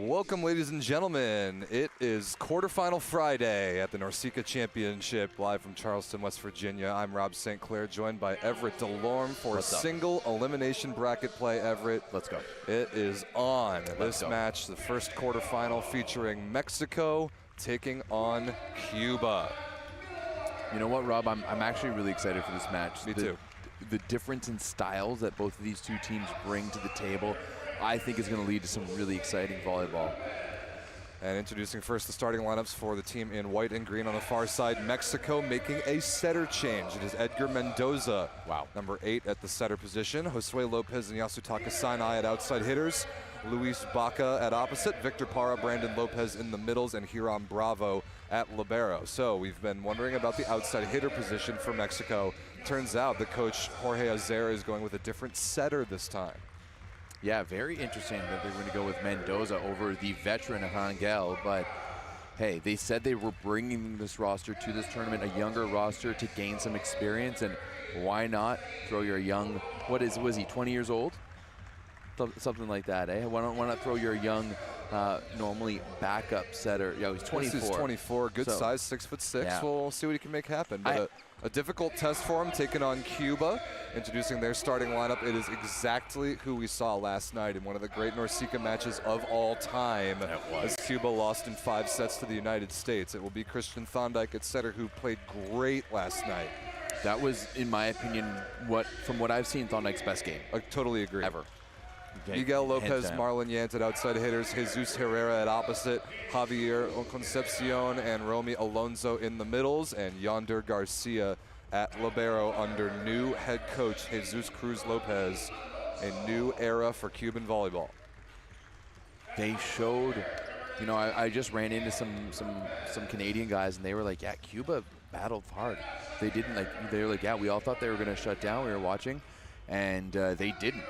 Welcome, ladies and gentlemen. It is quarterfinal Friday at the NORCECA Championship, live from Charleston, West Virginia. I'm Rob St. Clair, joined by Everett DeLorme for single elimination bracket play. Everett, let's go. It is on. This match, the first quarterfinal featuring Mexico taking on Cuba. You know what, Rob? I'm actually really excited for this match. Me too. The difference in styles that both of these two teams bring to the table, I think is going to lead to some really exciting volleyball. And introducing first the starting lineups for the team in white and green on the far side. Mexico making a setter change. It is Edgar Mendoza, number 8 at the setter position. Josue Lopez and Yasutaka Sanai at outside hitters. Luis Baca at opposite. Victor Parra, Brandon Lopez in the middles, and Hiram Bravo at libero. So we've been wondering about the outside hitter position for Mexico. Turns out the coach Jorge Azera is going with a different setter this time. Yeah, very interesting that they're going to go with Mendoza over the veteran Rangel, but hey, they said they were bringing this roster to this tournament, a younger roster to gain some experience, and why not throw your young, was he 20 years old? Something like that, eh? Why not throw your young, normally backup setter? Yeah, he's 24. He's 24, good size, 6'6". Yeah. We'll see what he can make happen. But a difficult test for him, taking on Cuba, introducing their starting lineup. It is exactly who we saw last night in one of the great NORCECA matches of all time, as Cuba lost in 5 sets to the United States. It will be Christian Thondike at setter, who played great last night. That was, in my opinion, from what I've seen, Thondike's best game. I totally agree. Ever. Miguel Lopez, Marlon Yant at outside hitters, Jesus Herrera at opposite, Javier Concepcion and Romy Alonso in the middles, and Yonder Garcia at libero under new head coach Jesus Cruz Lopez. A new era for Cuban volleyball. They showed, you know, I just ran into some Canadian guys, and they were like, yeah, Cuba battled hard. They didn't, they were like, yeah, we all thought they were going to shut down. We were watching, and they didn't.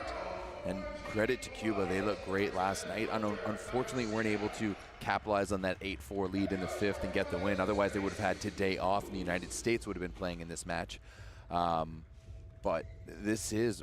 And credit to Cuba, they looked great last night. Unfortunately, weren't able to capitalize on that 8-4 lead in the 5th and get the win. Otherwise, they would have had today off, and the United States would have been playing in this match. But this has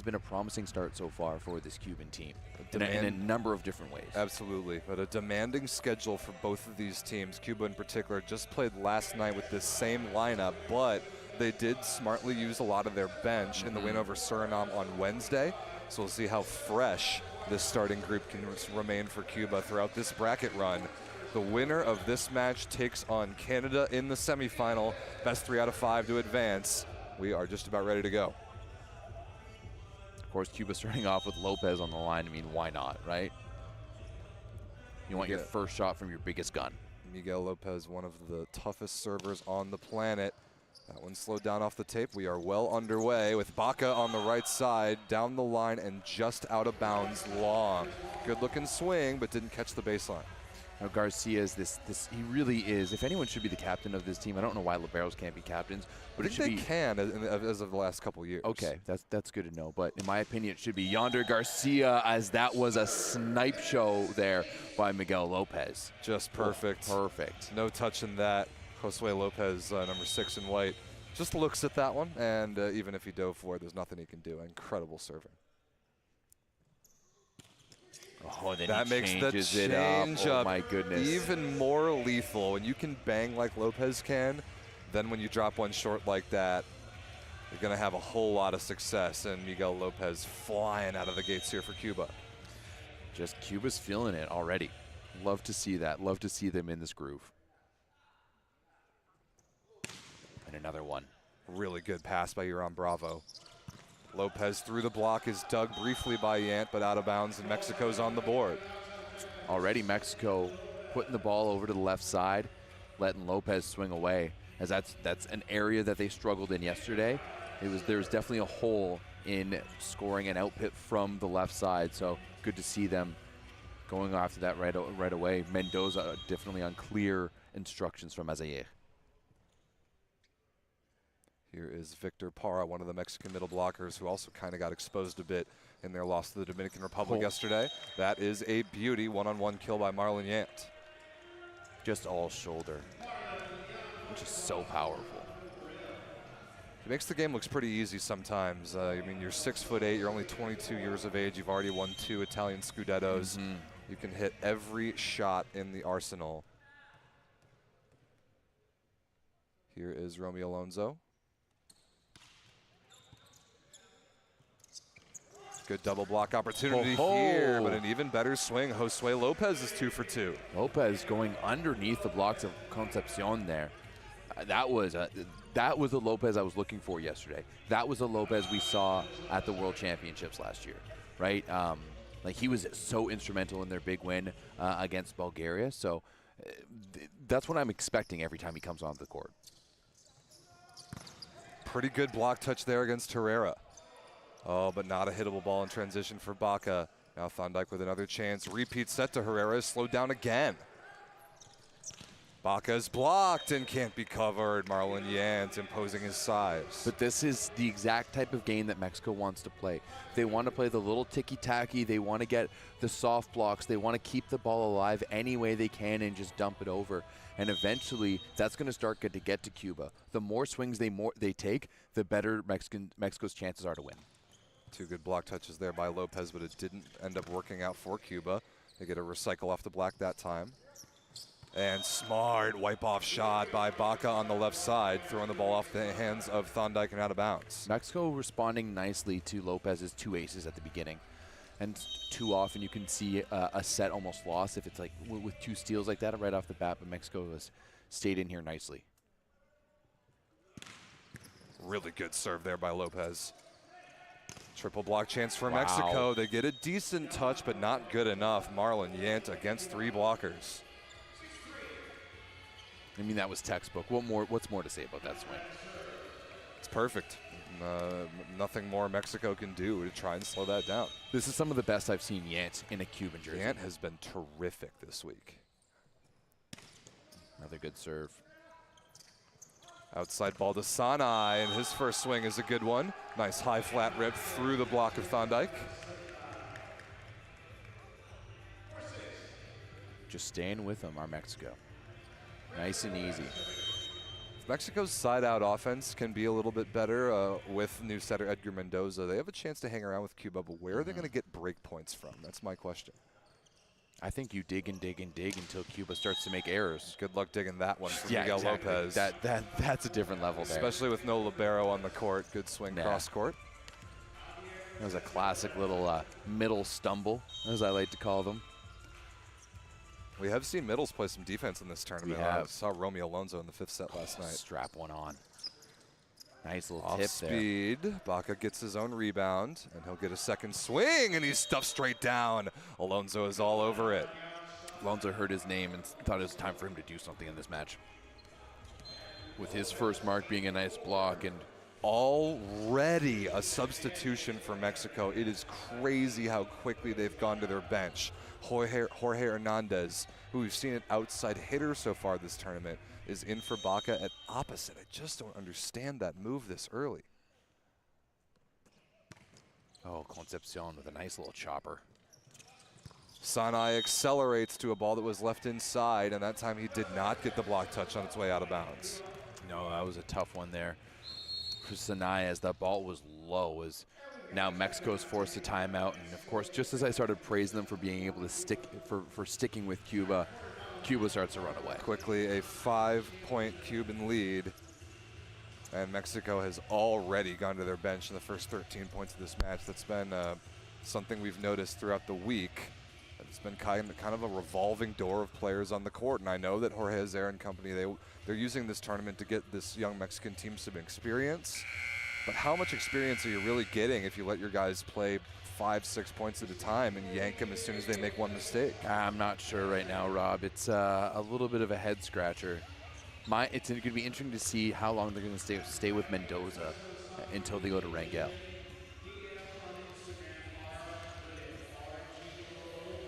been a promising start so far for this Cuban team in a number of different ways. Absolutely, but a demanding schedule for both of these teams. Cuba in particular just played last night with this same lineup, but they did smartly use a lot of their bench in the win over Suriname on Wednesday. So we'll see how fresh this starting group can remain for Cuba throughout this bracket run. The winner of this match takes on Canada in the semifinal. Best 3 out of 5 to advance. We are just about ready to go. Of course, Cuba starting off with Lopez on the line. I mean, why not, right? You want your first shot from your biggest gun. Miguel Lopez, one of the toughest servers on the planet. That one slowed down off the tape. We are well underway with Baca on the right side, down the line and just out of bounds long. Good looking swing, but didn't catch the baseline. Now Garcia is he really is. If anyone should be the captain of this team, I don't know why liberos can't be captains, but it should be. They can as of the last couple years. Okay, that's good to know. But in my opinion, it should be Yonder Garcia, as that was a snipe show there by Miguel Lopez. Just perfect. Oh, perfect. No touching that. Josue Lopez, number 6 in white, just looks at that one, and even if he dove for it, there's nothing he can do. Incredible serving. Oh, then that makes the change up. Oh my goodness! Even more lethal when you can bang like Lopez can. Then when you drop one short like that, you're going to have a whole lot of success. And Miguel Lopez flying out of the gates here for Cuba. Just Cuba's feeling it already. Love to see that. Love to see them in this groove. And another one. Really good pass by Hiram Bravo. Lopez through the block is dug briefly by Yant, but out of bounds, and Mexico's on the board. Already Mexico putting the ball over to the left side, letting Lopez swing away, as that's an area that they struggled in yesterday. There was definitely a hole in scoring an output from the left side, so good to see them going after that right away. Mendoza definitely on clear instructions from Azair. Here is Victor Parra, one of the Mexican middle blockers, who also kind of got exposed a bit in their loss to the Dominican Republic yesterday. That is a beauty, one-on-one kill by Marlon Yant. Just all shoulder, which is so powerful. It makes the game looks pretty easy sometimes. I mean, you're 6'8", you're only 22 years of age, you've already won 2 Italian Scudettos. You can hit every shot in the arsenal. Here is Romeo Alonso. Good double block opportunity here, but an even better swing. Josue Lopez is 2 for 2. Lopez going underneath the blocks of Concepcion there. That was the Lopez I was looking for yesterday. That was the Lopez we saw at the World Championships last year, right? Like, he was so instrumental in their big win against Bulgaria. So that's what I'm expecting every time he comes onto the court. Pretty good block touch there against Herrera. Oh, but not a hittable ball in transition for Baca. Now Thondike with another chance. Repeat set to Herrera, slowed down again. Baca is blocked and can't be covered. Marlon Yant imposing his size. But this is the exact type of game that Mexico wants to play. They want to play the little ticky-tacky. They want to get the soft blocks. They want to keep the ball alive any way they can and just dump it over. And eventually, that's going to start to get to Cuba. The more swings they take, the better Mexico's chances are to win. 2 good block touches there by Lopez, but it didn't end up working out for Cuba. They get a recycle off the block that time. And smart wipe-off shot by Baca on the left side, throwing the ball off the hands of Thondike and out of bounds. Mexico responding nicely to Lopez's 2 aces at the beginning. And too often you can see a set almost lost if it's like with 2 steals like that right off the bat, but Mexico has stayed in here nicely. Really good serve there by Lopez. Triple block chance for Mexico. They get a decent touch, but not good enough. Marlon Yant against 3 blockers. I mean, that was textbook. What's more to say about that swing? It's perfect. Nothing more Mexico can do to try and slow that down. This is some of the best I've seen Yant in a Cuban jersey. Yant has been terrific this week. Another good serve. Outside ball to Sanai, and his first swing is a good one. Nice high flat rip through the block of Thondike. Just staying with them, our Mexico. Nice and easy. Mexico's side-out offense can be a little bit better with new setter Edgar Mendoza. They have a chance to hang around with Cuba, but where are they going to get break points from? That's my question. I think you dig and dig and dig until Cuba starts to make errors. Good luck digging that one from yeah, Miguel exactly. Lopez. That's a different level there. Especially with no libero on the court. Good swing cross-court. That was a classic little middle stumble, as I like to call them. We have seen middles play some defense in this tournament. I saw Romeo Alonso in the 5th set last night. Strap one on. Nice little Off tip speed. there. Baca gets his own rebound, and he'll get a second swing, and he's stuffed straight down. Alonso is all over it. Alonso heard his name and thought it was time for him to do something in this match. With his first mark being a nice block and already a substitution for Mexico. It is crazy how quickly they've gone to their bench. Jorge Hernandez, who we've seen an outside hitter so far this tournament, is in for Baca at opposite. I just don't understand that move this early. Oh, Concepcion with a nice little chopper. Sanai accelerates to a ball that was left inside, and that time he did not get the block touch on its way out of bounds. No, that was a tough one there for Sanai as that ball was low. As now Mexico's forced a timeout, and of course, just as I started praising them for being able to stick for sticking with Cuba, Cuba starts to run away. Quickly, a 5-point Cuban lead, and Mexico has already gone to their bench in the first 13 points of this match. That's been something we've noticed throughout the week. It's been kind of a revolving door of players on the court, and I know that Jorge Azer and company, they're using this tournament to get this young Mexican team some experience. But how much experience are you really getting if you let your guys play 5-6 points at a time and yank them as soon as they make one mistake? I'm not sure right now, Rob. It's a little bit of a head scratcher. It's going to be interesting to see how long they're going to stay with Mendoza until they go to Rangel.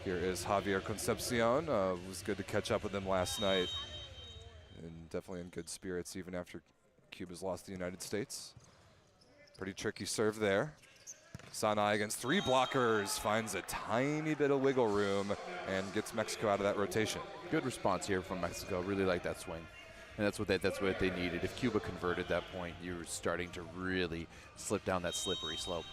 Here is Javier Concepcion. It was good to catch up with him last night. And definitely in good spirits even after Cuba's lost to the United States. Pretty tricky serve there. Sanai against 3 blockers, finds a tiny bit of wiggle room and gets Mexico out of that rotation. Good response here from Mexico. Really like that swing. And that's what they needed. If Cuba converted that point, you were starting to really slip down that slippery slope.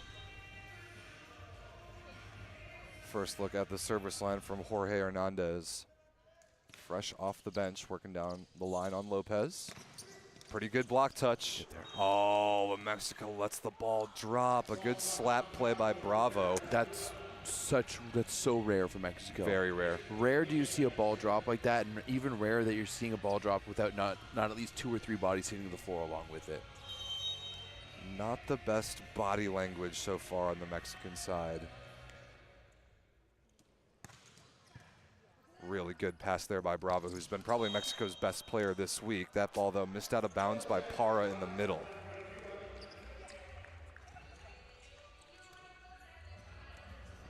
First look at the service line from Jorge Hernandez. Fresh off the bench, working down the line on Lopez. Pretty good block touch. Oh, but Mexico lets the ball drop. A good slap play by Bravo. That's so rare for Mexico. Very rare. Rare do you see a ball drop like that, and even rare that you're seeing a ball drop without not at least 2 or 3 bodies hitting the floor along with it. Not the best body language so far on the Mexican side. Really good pass there by Bravo, who's been probably Mexico's best player this week. That ball, though, missed out of bounds by Parra in the middle.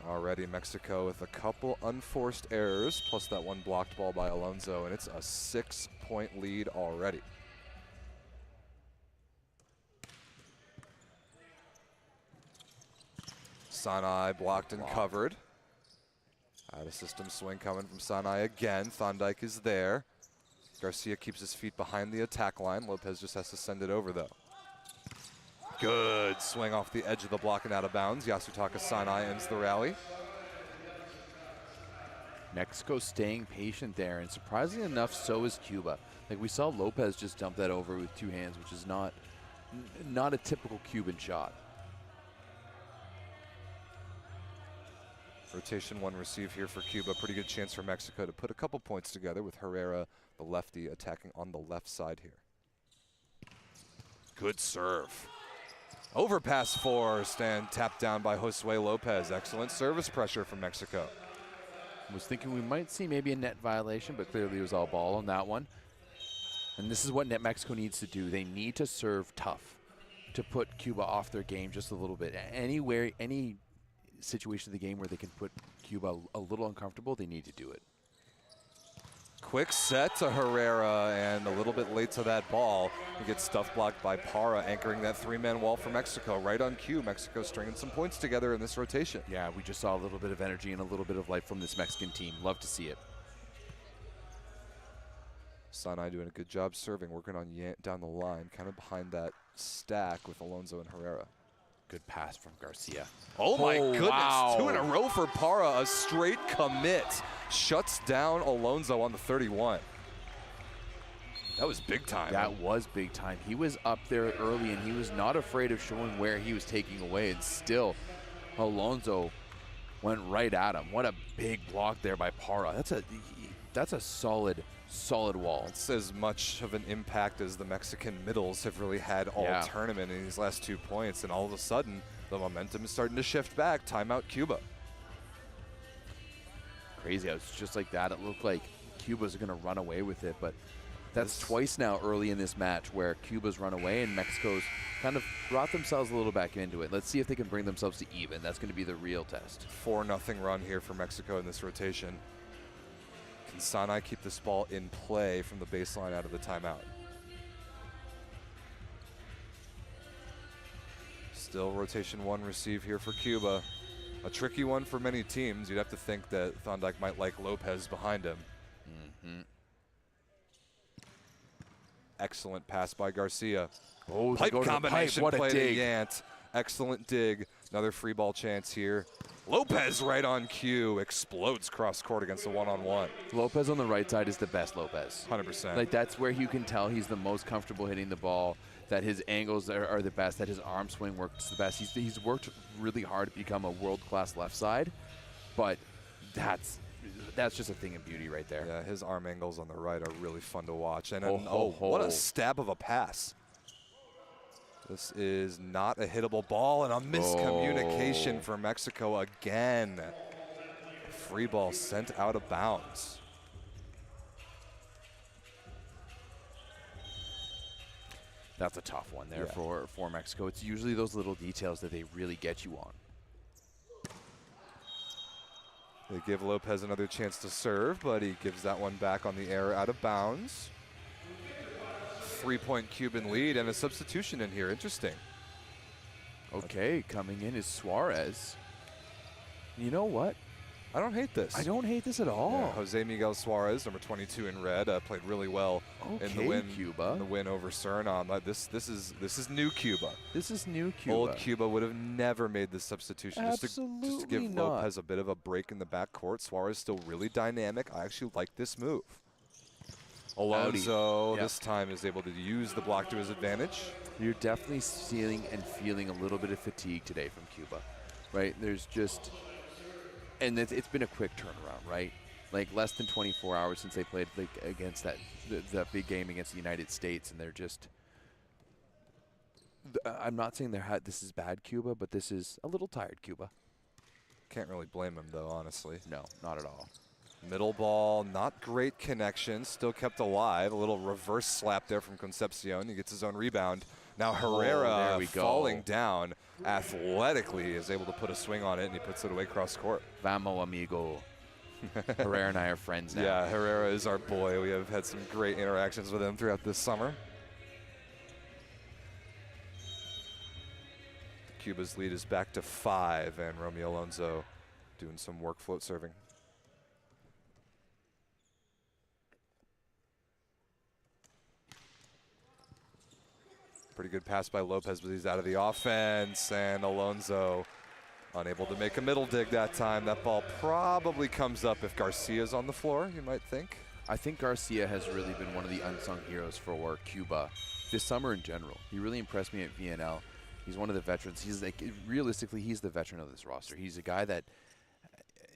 Already Mexico with a couple unforced errors, plus that one blocked ball by Alonso, and it's a 6-point lead already. Sanai blocked and covered. Out of system swing coming from Sanai again. Thondike is there. Garcia keeps his feet behind the attack line. Lopez just has to send it over, though. Good swing off the edge of the block and out of bounds. Yasutaka Sanai ends the rally. Mexico staying patient there, and surprisingly enough, so is Cuba. Like, we saw Lopez just dump that over with 2 hands, which is not a typical Cuban shot. Rotation 1 receive here for Cuba. Pretty good chance for Mexico to put a couple points together with Herrera, the lefty, attacking on the left side here. Good serve. Overpass forced and tapped down by Josue Lopez. Excellent service pressure from Mexico. Was thinking we might see maybe a net violation, but clearly it was all ball on that one. And this is what Mexico needs to do. They need to serve tough to put Cuba off their game just a little bit. Any situation of the game where they can put Cuba a little uncomfortable, they need to do it. Quick set to Herrera, and a little bit late to that ball. He gets stuff blocked by Parra, anchoring that 3-man wall for Mexico. Right on cue, Mexico stringing some points together in this rotation. Yeah, we just saw a little bit of energy and a little bit of life from this Mexican team. Love to see it. Sanai doing a good job serving, working on down the line, kind of behind that stack with Alonso and Herrera. Good pass from Garcia. Oh my goodness, wow. 2 in a row for Parra, a straight commit. Shuts down Alonso on the 31. That was big time. That was big time. He was up there early, and he was not afraid of showing where he was taking away, and still Alonso went right at him. What a big block there by Parra. That's a solid wall. It's as much of an impact as the Mexican middles have really had all tournament in these last 2 points, and all of a sudden the momentum is starting to shift back. Timeout Cuba. Crazy. It's just like that. It looked like Cuba's going to run away with it, but that's twice now early in this match where Cuba's run away and Mexico's kind of brought themselves a little back into it. Let's see if they can bring themselves to even. That's going to be the real test. 4-0 run here for Mexico in this rotation. Can Sanai keep this ball in play from the baseline out of the timeout? Still rotation 1 receive here for Cuba. A tricky one for many teams. You'd have to think that Thondike might like Lopez behind him. Excellent pass by Garcia. Oh, pipe combination what a play dig. to Yant. Excellent dig. Another free ball chance here. Lopez right on cue. Explodes cross court against the one-on-one. Lopez on the right side is the best Lopez. 100%. Like, that's where you can tell he's the most comfortable hitting the ball, that his angles are the best, that his arm swing works the best. He's worked really hard to become a world-class left side, but that's just a thing of beauty right there. Yeah, his arm angles on the right are really fun to watch. And what a stab of a pass. This is not a hittable ball, and a miscommunication for Mexico again. A free ball sent out of bounds. That's a tough one there for Mexico. It's usually those little details that they really get you on. They give Lopez another chance to serve, but he gives that one back on the air out of bounds. 3-point Cuban lead and a substitution in here. Interesting. Okay, coming in is Suarez. You know what? I don't hate this. I don't hate this at all. Yeah, Jose Miguel Suarez, number 22 in red, played really well in the win. CUBA. In the win over Suriname. This is new CUBA. This is new CUBA. Old CUBA would have never made this substitution. Absolutely just to give not. Lopez a bit of a break in the backcourt. Suarez still really dynamic. I actually like this move. Alonso this time is able to use the block to his advantage. You're definitely seeing and feeling a little bit of fatigue today from CUBA, right? There's just, and it's been a quick turnaround, right? Like less than 24 hours since they played against that big game against the United States, and they're just. I'm not saying this is bad CUBA, but this is a little tired CUBA. Can't really blame him though, honestly. No, not at all. Middle ball, not great connection, still kept alive. A little reverse slap there from Concepcion. He gets his own rebound. Now Herrera falling down athletically is able to put a swing on it, and he puts it away cross court. Vamos, amigo. Herrera and I are friends now. Yeah, Herrera is our boy. We have had some great interactions with him throughout this summer. Cuba's lead is back to 5, and Romeo Alonso doing some work float serving. Pretty good pass by Lopez, but he's out of the offense, and Alonso unable to make a middle dig that time. That ball probably comes up if Garcia's on the floor, you might think. I think Garcia has really been one of the unsung heroes for CUBA this summer in general. He really impressed me at VNL. He's one of the veterans. He's like, realistically, he's the veteran of this roster. He's a guy that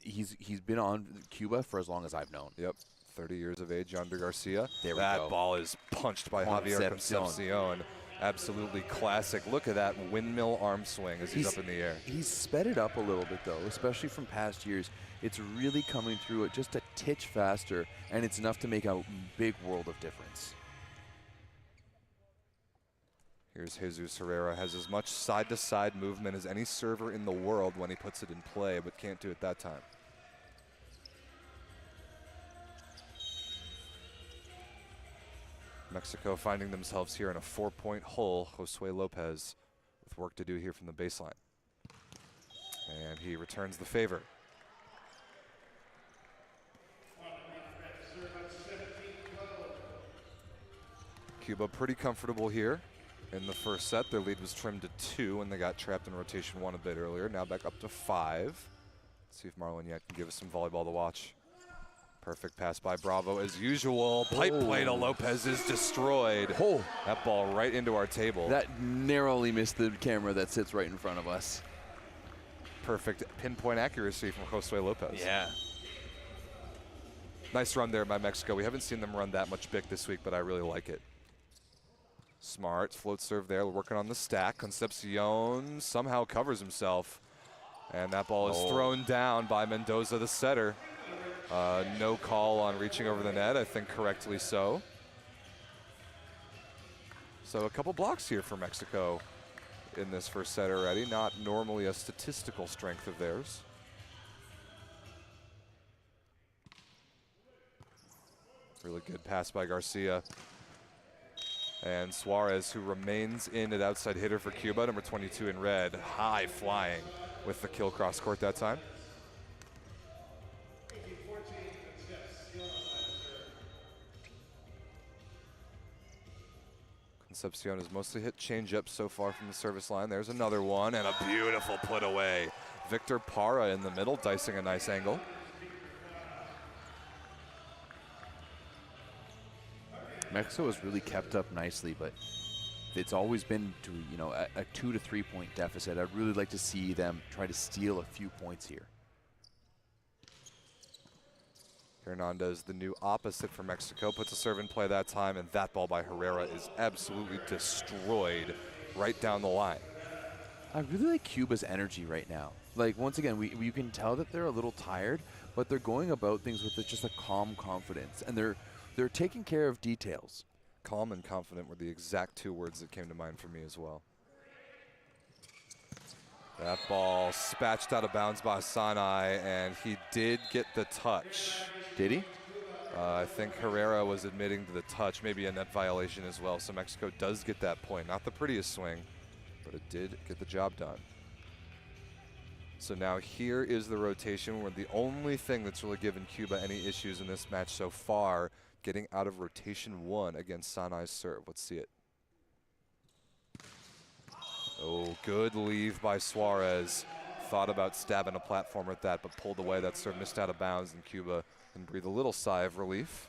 he's been on CUBA for as long as I've known. Yep, 30 years of age, Yonder Garcia. There we that go. Ball is punched by Javier Concepcion. Absolutely classic. Look at that windmill arm swing as he's up in the air. He's sped it up a little bit, though, especially from past years. It's really coming through it just a titch faster, and it's enough to make a big world of difference. Here's Jesus Herrera. Has as much side-to-side movement as any server in the world when he puts it in play, but can't do it that time. Mexico finding themselves here in a 4-point hole. Josue Lopez with work to do here from the baseline. And he returns the favor. CUBA pretty comfortable here in the first set. Their lead was trimmed to 2 when they got trapped in rotation 1 a bit earlier. Now back up to 5. Let's see if Marlon yet can give us some volleyball to watch. Perfect pass by Bravo as usual. Pipe play to Lopez is destroyed. That ball right into our table. That narrowly missed the camera that sits right in front of us. Perfect pinpoint accuracy from Josue Lopez. Yeah. Nice run there by Mexico. We haven't seen them run that much big this week, but I really like it. Smart float serve there, working on the stack. Concepcion somehow covers himself. And that ball is thrown down by Mendoza, the setter. No call on reaching over the net, I think correctly so. So a couple blocks here for Mexico in this first set already. Not normally a statistical strength of theirs. Really good pass by Garcia. And Suarez, who remains in at outside hitter for CUBA, number 22 in red, high flying with the kill cross court that time. Concepcion has mostly hit change-ups so far from the service line. There's another one, and a beautiful put away. Victor Parra in the middle, dicing a nice angle. Mexico has really kept up nicely, but it's always been to, you know, a 2 to 3 point deficit. I'd really like to see them try to steal a few points here. Hernandez, the new opposite for Mexico, puts a serve in play that time, and that ball by Herrera is absolutely destroyed right down the line. I really like CUBA's energy right now. Like, once again, you can tell that they're a little tired, but they're going about things with just a calm confidence, and they're taking care of details. Calm and confident were the exact 2 words that came to mind for me as well. That ball spatched out of bounds by Sanai, and he did get the touch. Did he? I think Herrera was admitting to the touch, maybe a net violation as well. So Mexico does get that point. Not the prettiest swing, but it did get the job done. So now here is the rotation where the only thing that's really given Cuba any issues in this match so far, getting out of rotation 1 against Sanai's serve. Let's see it. Oh, good leave by Suarez. Thought about stabbing a platform at that, but pulled away. That serve missed out of bounds, and Cuba can breathe a little sigh of relief.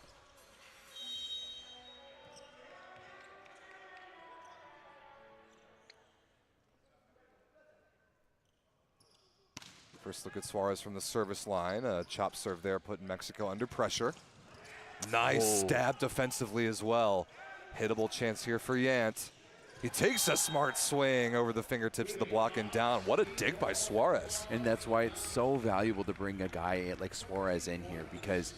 First look at Suarez from the service line. A chop serve there, putting Mexico under pressure. Nice stab defensively as well. Hittable chance here for Yant. He takes a smart swing over the fingertips of the block and down. What a dig by Suarez. And that's why it's so valuable to bring a guy like Suarez in here, because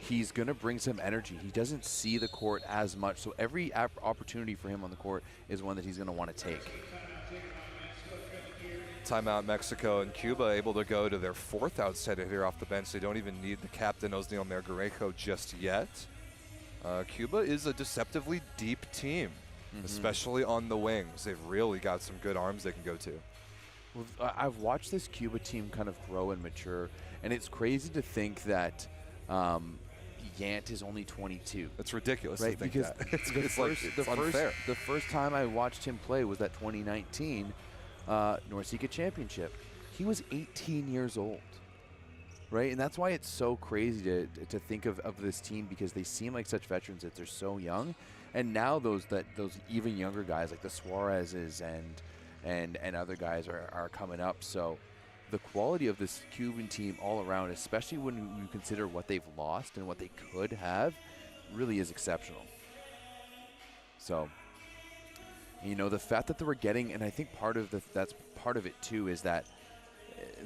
he's going to bring some energy. He doesn't see the court as much, so every opportunity for him on the court is one that he's going to want to take. Timeout Mexico, and Cuba able to go to their 4th outside hitter off the bench. They don't even need the captain, Osniel Mergarejo, just yet. Cuba is a deceptively deep team, especially on the wings. They've really got some good arms they can go to. Well, I've watched this Cuba team kind of grow and mature, and it's crazy to think that Yant is only 22. It's ridiculous right? to think because that. The first time I watched him play was that 2019 NORCECA championship. He was 18 years old, right? And that's why it's so crazy to think of this team, because they seem like such veterans that they're so young. And now those even younger guys like the Suarezes and other guys are coming up. So the quality of this Cuban team all around, especially when you consider what they've lost and what they could have, really is exceptional. So, you know, the fact that they were getting, and I think that's part of it too, is that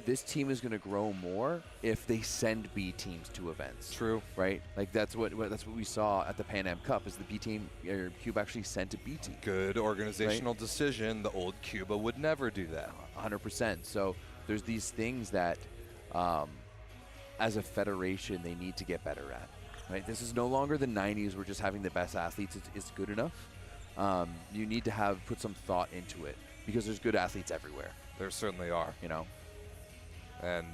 this team is going to grow more if they send B teams to events. True. Right? Like that's what we saw at the Pan Am Cup, is the B team, or Cuba actually sent a B team. Good organizational decision. The old Cuba would never do that. 100%. So there's these things that, as a federation, they need to get better at. Right? This is no longer the 90s where just having the best athletes is good enough. You need to put some thought into it, because there's good athletes everywhere. There certainly are. You know. And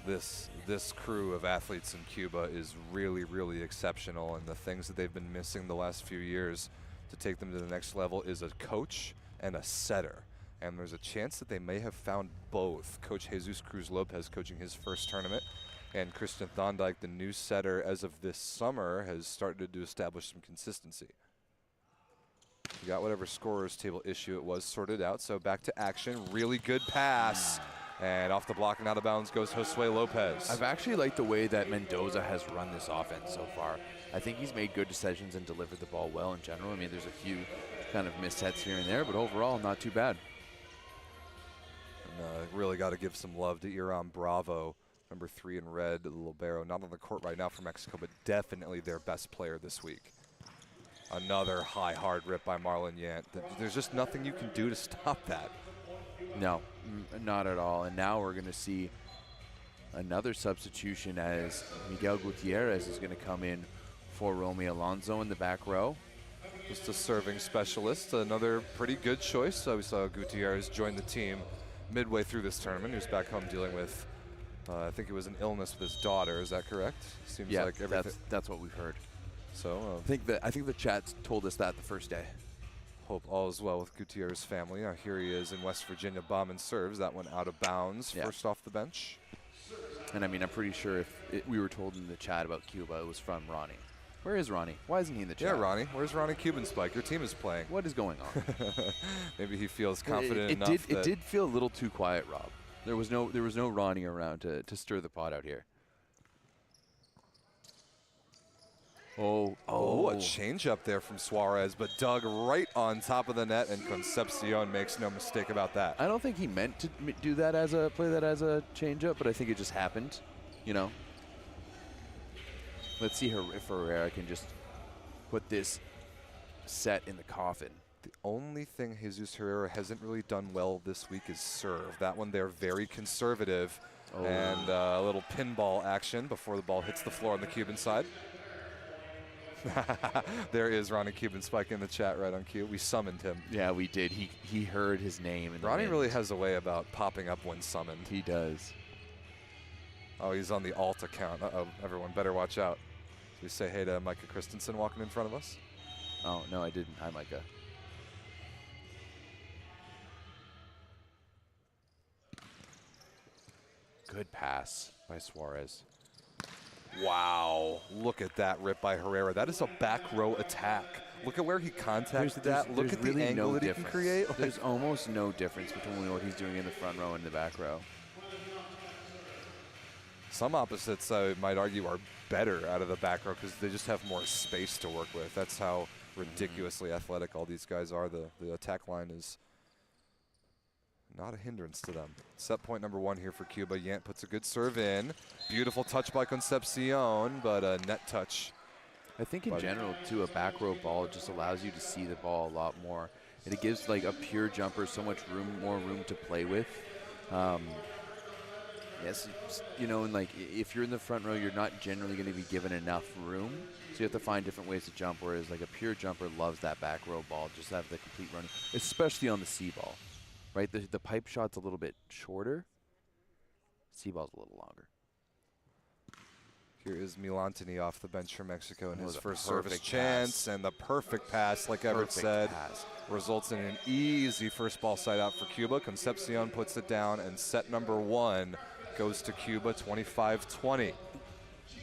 this crew of athletes in Cuba is really, really exceptional. And the things that they've been missing the last few years to take them to the next level is a coach and a setter. And there's a chance that they may have found both. Coach Jesus Cruz Lopez coaching his first tournament, and Christian Thondike, the new setter as of this summer, has started to establish some consistency. We got whatever scorer's table issue it was sorted out. So back to action. Really good pass. And off the block and out of bounds goes Josue Lopez. I've actually liked the way that Mendoza has run this offense so far. I think he's made good decisions and delivered the ball well in general. I mean, there's a few kind of missets here and there, but overall, not too bad. And really got to give some love to Iran Bravo, number 3 in red, libero. Not on the court right now for Mexico, but definitely their best player this week. Another high, hard rip by Marlon Yant. There's just nothing you can do to stop that. No, not at all. And now we're going to see another substitution, as Miguel Gutierrez is going to come in for Romy Alonso in the back row. Just a serving specialist. Another pretty good choice. We saw Gutierrez join the team midway through this tournament. He was back home dealing with, I think it was an illness with his daughter. Is that correct? Seems like everything. That's what we've heard. So I think the chat told us that the first day. Hope all is well with Gutierrez's family. Now here he is in West Virginia. Bauman serves. That one out of bounds. Yeah. First off the bench. And I mean, I'm pretty sure if we were told in the chat about Cuba, it was from Ronnie. Where is Ronnie? Why isn't he in the chat? Yeah, Ronnie. Where's Ronnie Cuban Spike? Your team is playing. What is going on? Maybe he feels confident enough. It did feel a little too quiet, Rob. There was no Ronnie around to stir the pot out here. Oh, a change up there from Suarez, but dug right on top of the net, and Concepcion makes no mistake about that. I don't think he meant to do that play that as a change up, but I think it just happened, you know. Let's see if Herrera can just put this set in the coffin. The only thing Jesus Herrera hasn't really done well this week is serve. That one they're very conservative, and a little pinball action before the ball hits the floor on the Cuban side. There is Ronnie Cuban Spike in the chat right on cue. We summoned him. Yeah, we did. He heard his name. In the Ronnie wind. really has a way about popping up when summoned. He does. Oh, he's on the alt account. Uh-oh, everyone better watch out. Did we say hey to Micah Christensen walking in front of us? Oh, no, I didn't. Hi, Micah. Good pass by Suarez. Wow, look at that rip by Herrera. That is a back row attack. Look at where he contacted that. Look at really the angle no that he can create. Like, There's almost no difference between what he's doing in the front row and the back row. some opposites, I might argue, are better out of the back row because they just have more space to work with. That's how ridiculously athletic all these guys are. The attack line is not a hindrance to them. Set point number 1 here for Cuba. Yant puts a good serve in. Beautiful touch by Concepcion, but a net touch. I think in general, too, a back row ball just allows you to see the ball a lot more. And it gives like a pure jumper so much more room to play with. Yes, you know, and like if you're in the front row, you're not generally going to be given enough room. So you have to find different ways to jump, whereas like a pure jumper loves that back row ball, just have the complete run, especially on the C ball, right? The pipe shot's a little bit shorter. C ball's a little longer. Here is Milantini off the bench for Mexico in his first perfect service chance, and the perfect pass, like Everett said, results in an easy first ball side out for Cuba. Concepcion puts it down, and set number 1 goes to Cuba, 25-20.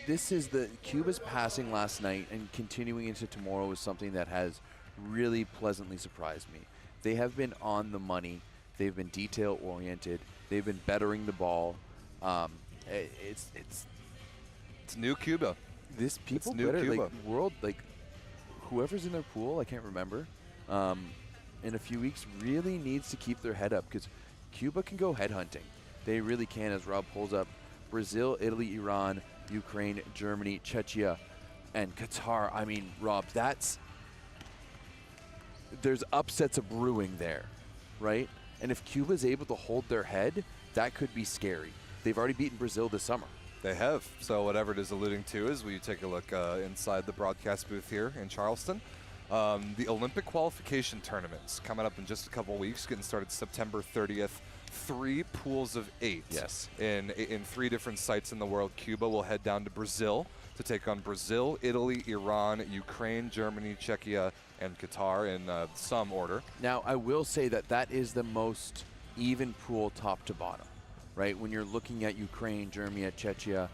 This is Cuba's passing last night and continuing into tomorrow is something that has really pleasantly surprised me. They have been on the money. They've been detail oriented. They've been bettering the ball. It's new Cuba. This people it's new better Cuba. like world like whoever's in their pool, I can't remember, in a few weeks really needs to keep their head up because Cuba can go headhunting. They really can, as Rob pulls up. Brazil, Italy, Iran, Ukraine, Germany, Czechia, and Qatar. I mean, Rob, there's upsets of brewing there, right? And if Cuba's able to hold their head, that could be scary. They've already beaten Brazil this summer. They have. So whatever it is alluding to is we take a look inside the broadcast booth here in Charleston. The Olympic qualification tournaments coming up in just a couple weeks, getting started September 30th. 3 pools of 8 in 3 different sites in the world. Cuba will head down to Brazil to take on Brazil, Italy, Iran, Ukraine, Germany, Czechia, and Qatar in some order. Now, I will say that is the most even pool top to bottom, right? When you're looking at Ukraine, Germany, Czechia,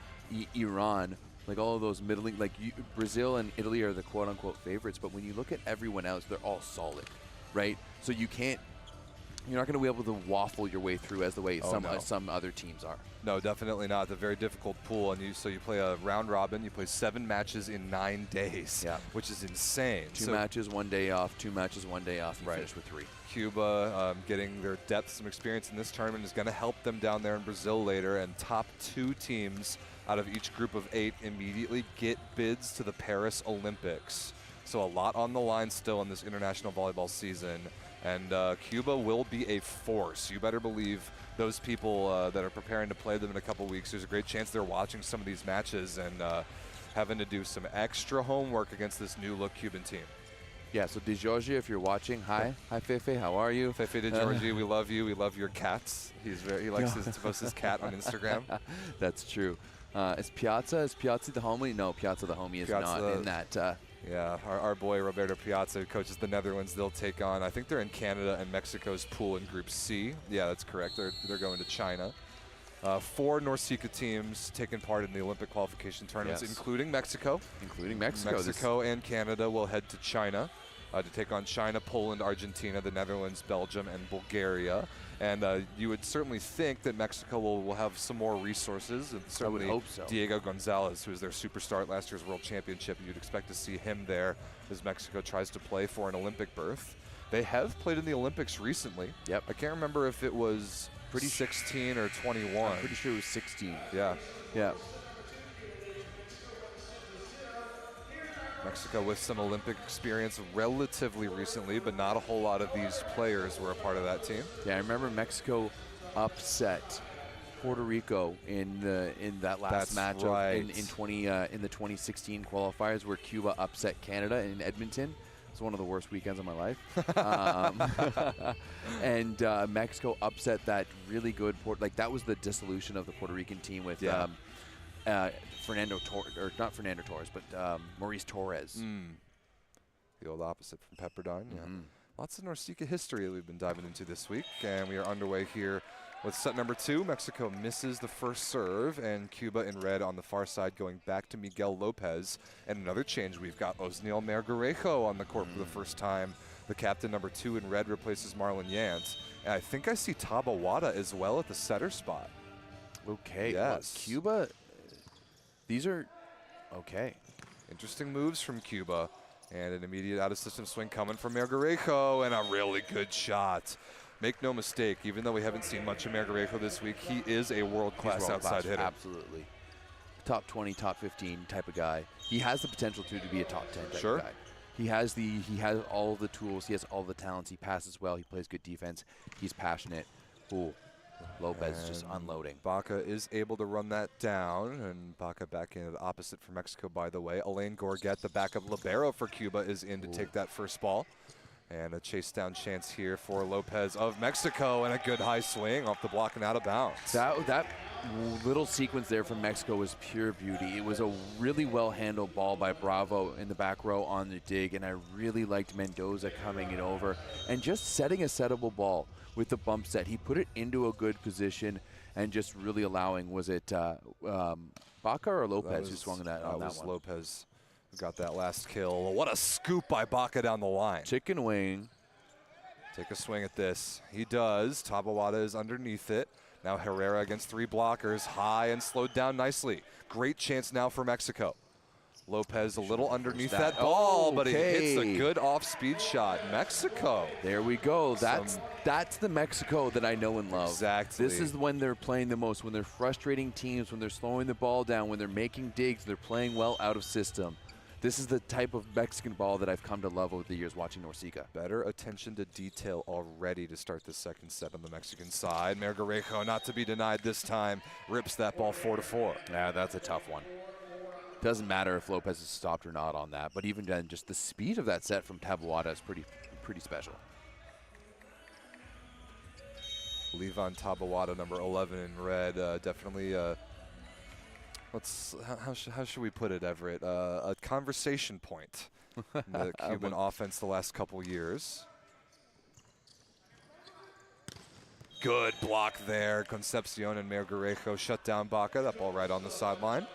Iran, like all of those middling, like Brazil and Italy are the quote-unquote favorites, but when you look at everyone else, they're all solid, right? So you're not going to be able to waffle your way through as the way some other teams are. No, definitely not. It's a very difficult pool, and so you play a round robin. You play 7 matches in 9 days, which is insane. 2 matches, 1 day off. 2 matches, 1 day off. You finish with 3. Cuba getting their depth, some experience in this tournament is going to help them down there in Brazil later, and top 2 teams out of each group of 8 immediately get bids to the Paris Olympics. So a lot on the line still in this international volleyball season. And Cuba will be a force. You better believe those people that are preparing to play them in a couple weeks, there's a great chance they're watching some of these matches and having to do some extra homework against this new look Cuban team. Yeah, so De Giorgi, if you're watching, hi. Hi, Fefe, how are you? Fefe De Giorgi, we love you. We love your cats. He likes to post his cat on Instagram. That's true. Is Piazza the homie? No, Piazza the homie is not in that. Yeah, our boy Roberto Piazza, who coaches the Netherlands, they'll take on, I think they're in Canada and Mexico's pool in Group C. Yeah, that's correct. They're going to China. 4 NORCECA teams taking part in the Olympic qualification tournaments, including Mexico. Mexico and Canada will head to China to take on China, Poland, Argentina, the Netherlands, Belgium, and Bulgaria. And you would certainly think that Mexico will have some more resources. And certainly I would hope so. Diego Gonzalez, who was their superstar at last year's World Championship, you'd expect to see him there as Mexico tries to play for an Olympic berth. They have played in the Olympics recently. Yep. I can't remember if it was 16 or 21. I'm pretty sure it was 16. Yeah. Yeah. Mexico with some Olympic experience relatively recently, but not a whole lot of these players were a part of that team. Yeah, I remember Mexico upset Puerto Rico in that last match right. in the 2016 qualifiers where Cuba upset Canada in Edmonton. It's one of the worst weekends of my life. And Mexico upset that really good that was the dissolution of the Puerto Rican team with Maurice Torres. The old opposite from Pepperdine. Yeah. Lots of NORCECA history that we've been diving into this week, and we are underway here with set number 2. Mexico misses the first serve, and Cuba in red on the far side going back to Miguel Lopez. And another change, we've got Osniel Mergarejo on the court for the first time. The captain, number 2 in red, replaces Marlon Yant. And I think I see Tabawada as well at the setter spot. Okay. Yes. Well, Cuba, these are okay. Interesting moves from Cuba. And an immediate out-of-system swing coming from Mergarejo, and a really good shot. Make no mistake, even though we haven't seen much of Mergarejo this week, he is a world-class outside hitter. Absolutely. Top 20, top 15 type of guy. He has the potential to be a top 10 type of guy. He has all the tools, he has all the talents, he passes well, he plays good defense, he's passionate. Ooh. Lopez just unloading. Baca is able to run that down, and Baca back in at the opposite for Mexico, by the way. Alain Gorget, the backup libero for Cuba, is in to take that first ball. And a chase down chance here for Lopez of Mexico, and a good high swing off the block and out of bounds. That little sequence there from Mexico was pure beauty. It was a really well-handled ball by Bravo in the back row on the dig, and I really liked Mendoza coming it over and just setting a settable ball with the bump set. He put it into a good position and just really allowing, was it Baca or Lopez who swung that on that one? That was Lopez who got that last kill. What a scoop by Baca down the line. Chicken wing. Take a swing at this. He does. Tabawada is underneath it. Now Herrera against 3 blockers, high and slowed down nicely. Great chance now for Mexico. Lopez a little underneath that ball, but he hits a good off-speed shot. Mexico. There we go. That's the Mexico that I know and love. Exactly. This is when they're playing the most, when they're frustrating teams, when they're slowing the ball down, when they're making digs, they're playing well out of system. This is the type of Mexican ball that I've come to love over the years watching NORCECA. Better attention to detail already to start the second set on the Mexican side. Mergarejo, not to be denied this time, rips that ball 4-4. Yeah, that's a tough one. Doesn't matter if Lopez is stopped or not on that, but even then, just the speed of that set from Tabawada is pretty special. Levan Tabawada, number 11 in red, definitely. How should we put it, Everett? A conversation point in the Cuban offense the last couple years. Good block there. Concepcion and Mergarejo shut down Baca. That ball right on the sideline.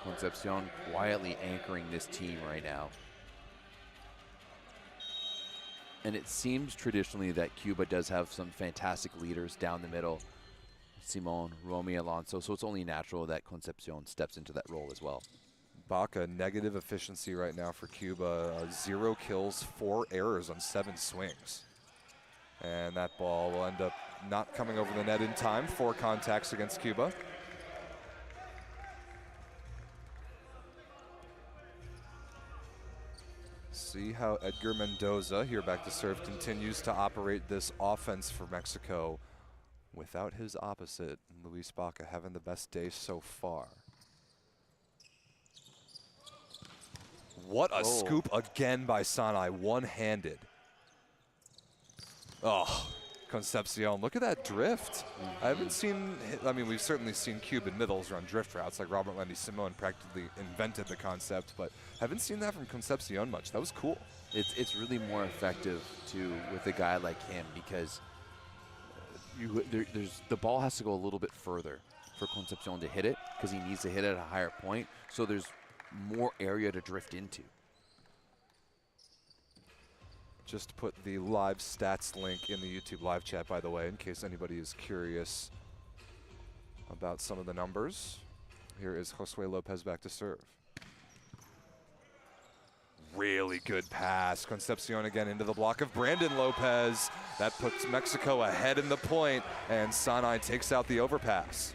Concepcion quietly anchoring this team right now. And it seems traditionally that Cuba does have some fantastic leaders down the middle. Simon, Romy, Alonso, so it's only natural that Concepcion steps into that role as well. Baca, negative efficiency right now for Cuba. 0 kills, 4 errors on 7 swings. And that ball will end up not coming over the net in time. 4 contacts against Cuba. See how Edgar Mendoza, here back to serve, continues to operate this offense for Mexico without his opposite, Luis Baca, having the best day so far. What a scoop again by Sanai, one-handed. Oh, Concepcion, look at that drift. I haven't seen, I mean, we've certainly seen Cuban middles run drift routes, like Robert Lenny Simon practically invented the concept, but haven't seen that from Concepcion much. That was cool. It's really more effective with a guy like him because the ball has to go a little bit further for Concepcion to hit it because he needs to hit it at a higher point, so there's more area to drift into. Just put the live stats link in the YouTube live chat, by the way, in case anybody is curious about some of the numbers. Here is Josue Lopez back to serve. Really good pass. Concepcion again into the block of Brandon Lopez. That puts Mexico ahead in the point, and Sanai takes out the overpass.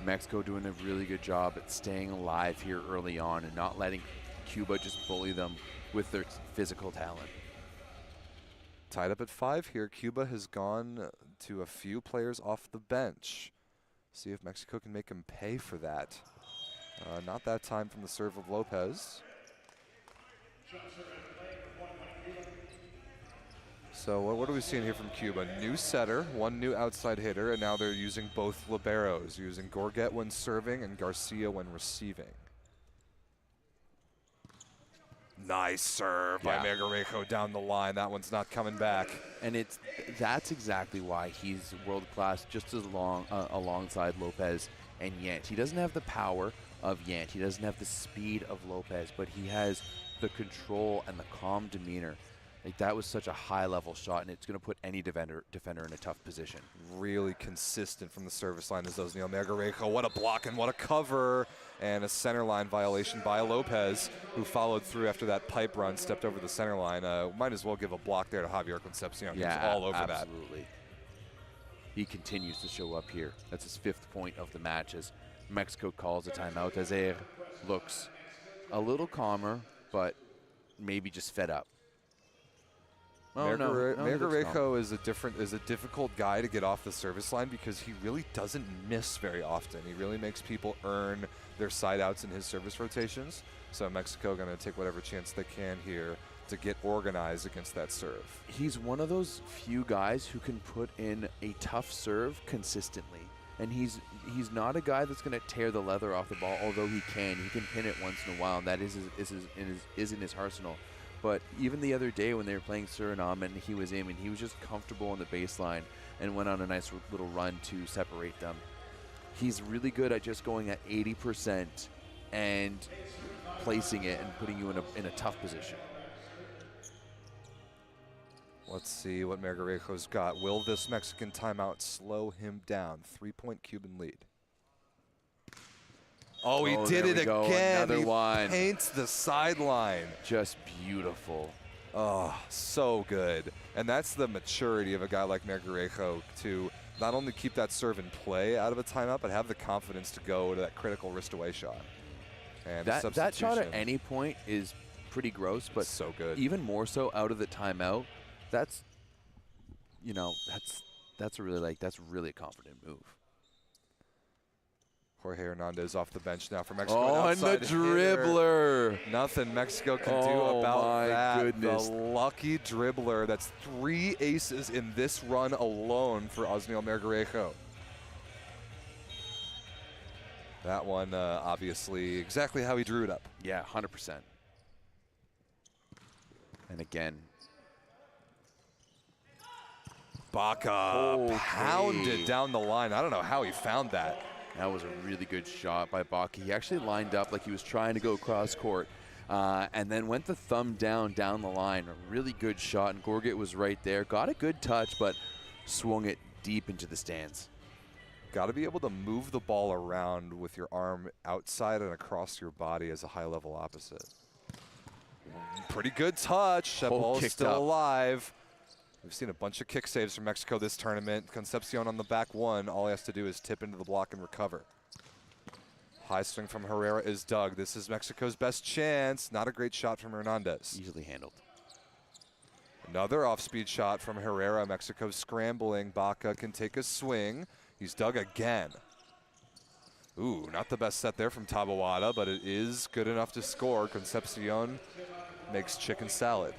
Mexico doing a really good job at staying alive here early on and not letting Cuba just bully them with their physical talent. Tied up at 5 here. Cuba has gone to a few players off the bench. See if Mexico can make him pay for that. Not that time from the serve of Lopez. So what are we seeing here from Cuba? New setter, one new outside hitter, and now they're using both liberos, using Gorget when serving and Garcia when receiving. Nice serve by Margarejo down the line. That one's not coming back. And that's exactly why he's world class, just as alongside Lopez and Yant. He doesn't have the power of Yant. He doesn't have the speed of Lopez, but he has the control and the calm demeanor. Like, that was such a high-level shot, and it's going to put any defender in a tough position. Really consistent from the service line as those Neil Margarejo. What a block and what a cover. And a center line violation by Lopez, who followed through after that pipe run, stepped over the center line. Might as well give a block there to Javier Concepcion. Yeah, he was all over absolutely. That. He continues to show up here. That's his 5th point of the match as Mexico calls a timeout. Azer looks a little calmer, but maybe just fed up. Margarejo is a difficult guy to get off the service line because he really doesn't miss very often. He really makes people earn their side outs in his service rotations. So Mexico going to take whatever chance they can here to get organized against that serve. He's one of those few guys who can put in a tough serve consistently. And he's not a guy that's going to tear the leather off the ball, although he can. He can pin it once in a while, and that is in his arsenal. But even the other day when they were playing Suriname and he was aiming, he was just comfortable on the baseline and went on a nice little run to separate them. He's really good at just going at 80% and placing it and putting you in a tough position. Let's see what Margarejo's got. Will this Mexican timeout slow him down? 3-point Cuban lead. Oh, he did it again. Another one. Paints the sideline. Just beautiful. Oh, so good. And that's the maturity of a guy like Margarejo to not only keep that serve in play out of a timeout, but have the confidence to go to that critical wrist-away shot. And that shot at any point is pretty gross, but so good. Even more so out of the timeout. That's really a confident move. Jorge Hernandez off the bench now for Mexico. Oh, and the dribbler. Hitter. Nothing Mexico can do about that. Goodness. The lucky dribbler. That's 3 aces in this run alone for Osniel Margarejo. That one, obviously, exactly how he drew it up. Yeah, 100%. And again, Baca pounded down the line. I don't know how he found that. That was a really good shot by Baca. He actually lined up like he was trying to go cross court and then went the thumb down the line. A really good shot, and Gorget was right there. Got a good touch, but swung it deep into the stands. Got to be able to move the ball around with your arm outside and across your body as a high-level opposite. Pretty good touch. That ball is still alive. We've seen a bunch of kick saves from Mexico this tournament. Concepcion on the back one. All he has to do is tip into the block and recover. High swing from Herrera is dug. This is Mexico's best chance. Not a great shot from Hernandez. Easily handled. Another off-speed shot from Herrera. Mexico scrambling. Baca can take a swing. He's dug again. Ooh, not the best set there from Taboada, but it is good enough to score. Concepcion makes chicken salad.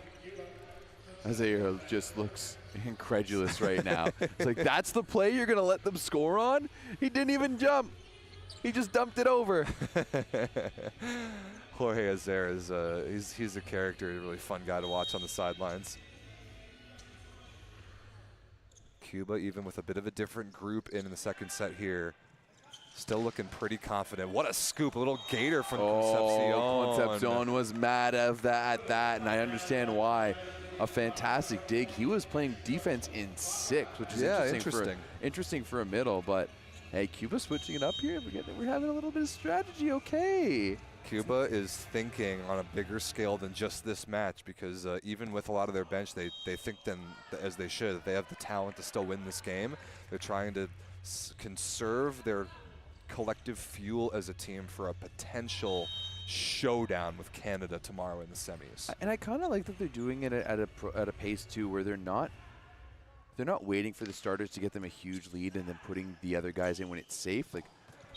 Azair just looks incredulous right now. It's like, that's the play you're going to let them score on? He didn't even jump. He just dumped it over. Jorge Azair is he's a character, a really fun guy to watch on the sidelines. Cuba, even with a bit of a different group in the second set here, still looking pretty confident. What a scoop, a little gator from Concepcion. Concepcion was mad at that, and I understand why. A fantastic dig. He was playing defense in 6, which is interesting for a middle, but hey, Cuba switching it up here. We're having a little bit of strategy, okay. Cuba is thinking on a bigger scale than just this match because even with a lot of their bench, they think as they should, that they have the talent to still win this game. They're trying to conserve their collective fuel as a team for a potential showdown with Canada tomorrow in the semis. And I kind of like that they're doing it at a pace too, where they're not they're not waiting for the starters to get them a huge lead and then putting the other guys in when it's safe. Like,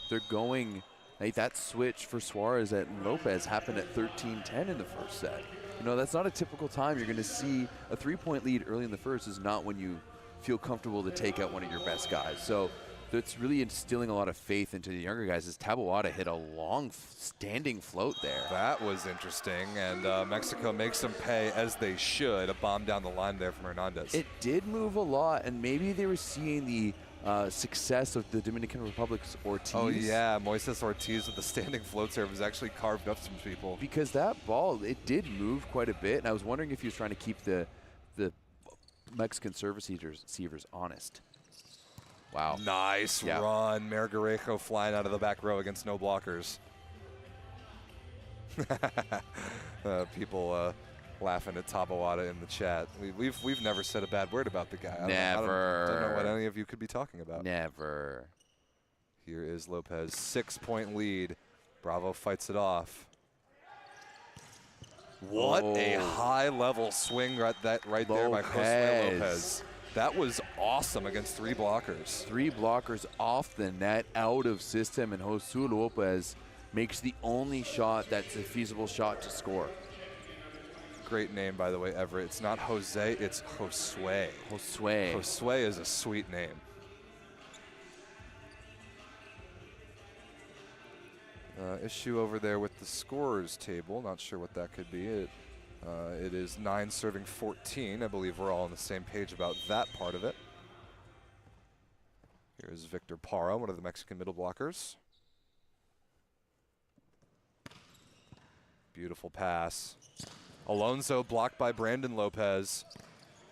they're going, like that switch for Suarez and Lopez happened at 13-10 in the first set. You know, that's not a typical time. You're going to see a 3-point lead early in the first is not when you feel comfortable to take out one of your best guys. So it's really instilling a lot of faith into the younger guys as Taboada hit a long standing float there. That was interesting, and Mexico makes them pay as they should. A bomb down the line there from Hernandez. It did move a lot, and maybe they were seeing the success of the Dominican Republic's Ortiz. Oh yeah, Moises Ortiz with the standing float serve has actually carved up some people. Because that ball, it did move quite a bit, and I was wondering if he was trying to keep the Mexican service receivers honest. Wow. Nice run. Margarejo flying out of the back row against no blockers. People laughing at Taboada in the chat. We've never said a bad word about the guy. Never. I don't know what any of you could be talking about. Never. Here is Lopez, 6-point lead. Bravo fights it off. What a high-level swing right there by Josue Lopez. That was awesome against 3 blockers. 3 blockers off the net, out of system, and Josue Lopez makes the only shot that's a feasible shot to score. Great name, by the way, Everett. It's not Jose, it's Josue. Josue. Josue is a sweet name. Issue over there with the scorers table. Not sure what that could be. It is 9 serving 14. I believe we're all on the same page about that part of it. Here's Victor Parra, one of the Mexican middle blockers. Beautiful pass. Alonso blocked by Brandon Lopez.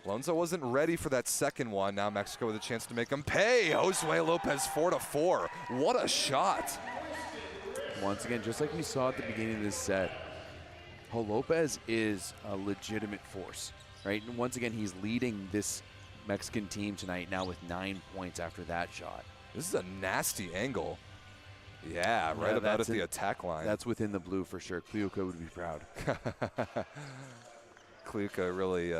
Alonso wasn't ready for that second one. Now Mexico with a chance to make him pay. Josue Lopez 4-4. What a shot. Once again, just like we saw at the beginning of this set, Lopez is a legitimate force, right? And once again, he's leading this Mexican team tonight now with 9 points after that shot. This is a nasty angle. Yeah, right about at the attack line. That's within the blue for sure. Kliuka would be proud. Kliuka really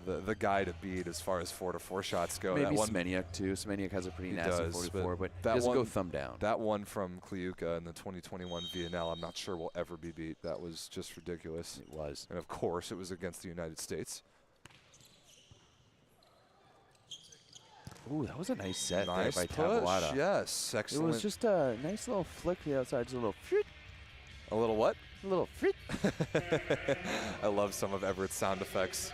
the guy to beat as far as 4-4 shots go. Maybe Semeniuk too. Semeniuk has a pretty nasty 44, but he doesn't go thumb down. That one from Kliuka in the 2021 VNL, I'm not sure will ever be beat. That was just ridiculous. It was. And of course, it was against the United States. Ooh, that was a nice set nice there by push, Taboada. Yes, excellent. It was just a nice little flick to the outside, just a little fit. A little what? A little fit. I love some of Everett's sound effects.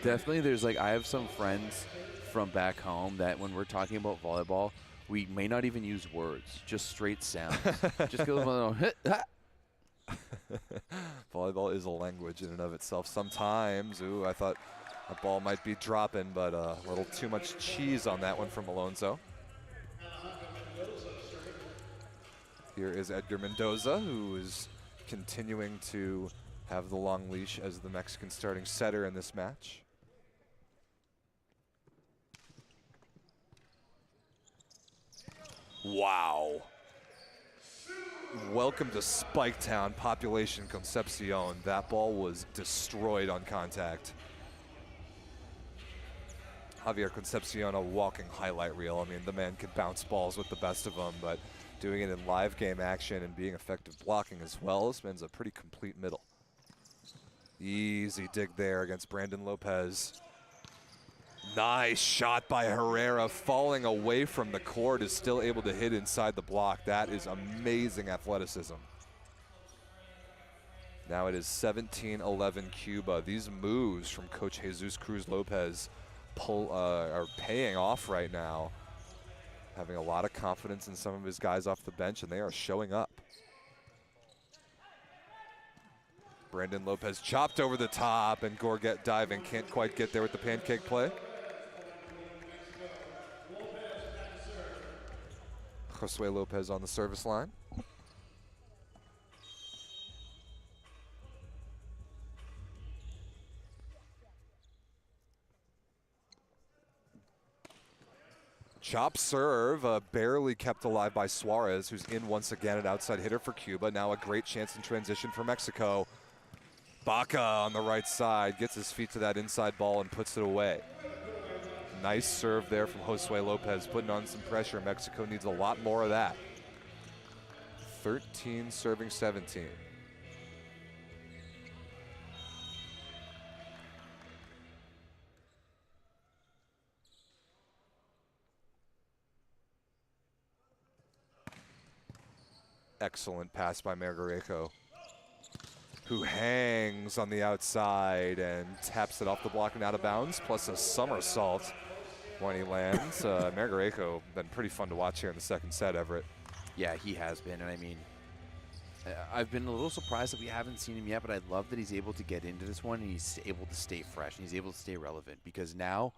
Definitely, there's like, I have some friends from back home that when we're talking about volleyball, we may not even use words, just straight sounds. Just go a little hit. Volleyball is a language in and of itself. Sometimes, I thought a ball might be dropping, but a little too much cheese on that one from Alonso. Here is Edgar Mendoza, who is continuing to have the long leash as the Mexican starting setter in this match. Wow. Welcome to Spiketown, Population Concepcion. That ball was destroyed on contact. Javier Concepcion, a walking highlight reel. I mean, the man could bounce balls with the best of them, but doing it in live game action and being effective blocking as well, this man's a pretty complete middle. Easy dig there against Brandon Lopez. Nice shot by Herrera, falling away from the court, is still able to hit inside the block. That is amazing athleticism. Now it is 17-11 Cuba. These moves from Coach Jesus Cruz Lopez are paying off right now. Having a lot of confidence in some of his guys off the bench, and they are showing up. Brandon Lopez chopped over the top, and Gorget diving, can't quite get there with the pancake play. Josue Lopez on the service line. Chop serve, barely kept alive by Suarez, who's in once again, an outside hitter for Cuba. Now a great chance in transition for Mexico. Baca on the right side gets his feet to that inside ball and puts it away. Nice serve there from Josue Lopez, putting on some pressure. Mexico needs a lot more of that. 13 serving 17. Excellent pass by Margarejo, who hangs on the outside and taps it off the block and out of bounds, plus a somersault when he lands. Margarejo been pretty fun to watch here in the second set, Everett. Yeah, he has been, and I mean, I've been a little surprised that we haven't seen him yet, but I love that he's able to get into this one and he's able to stay fresh and he's able to stay relevant, because now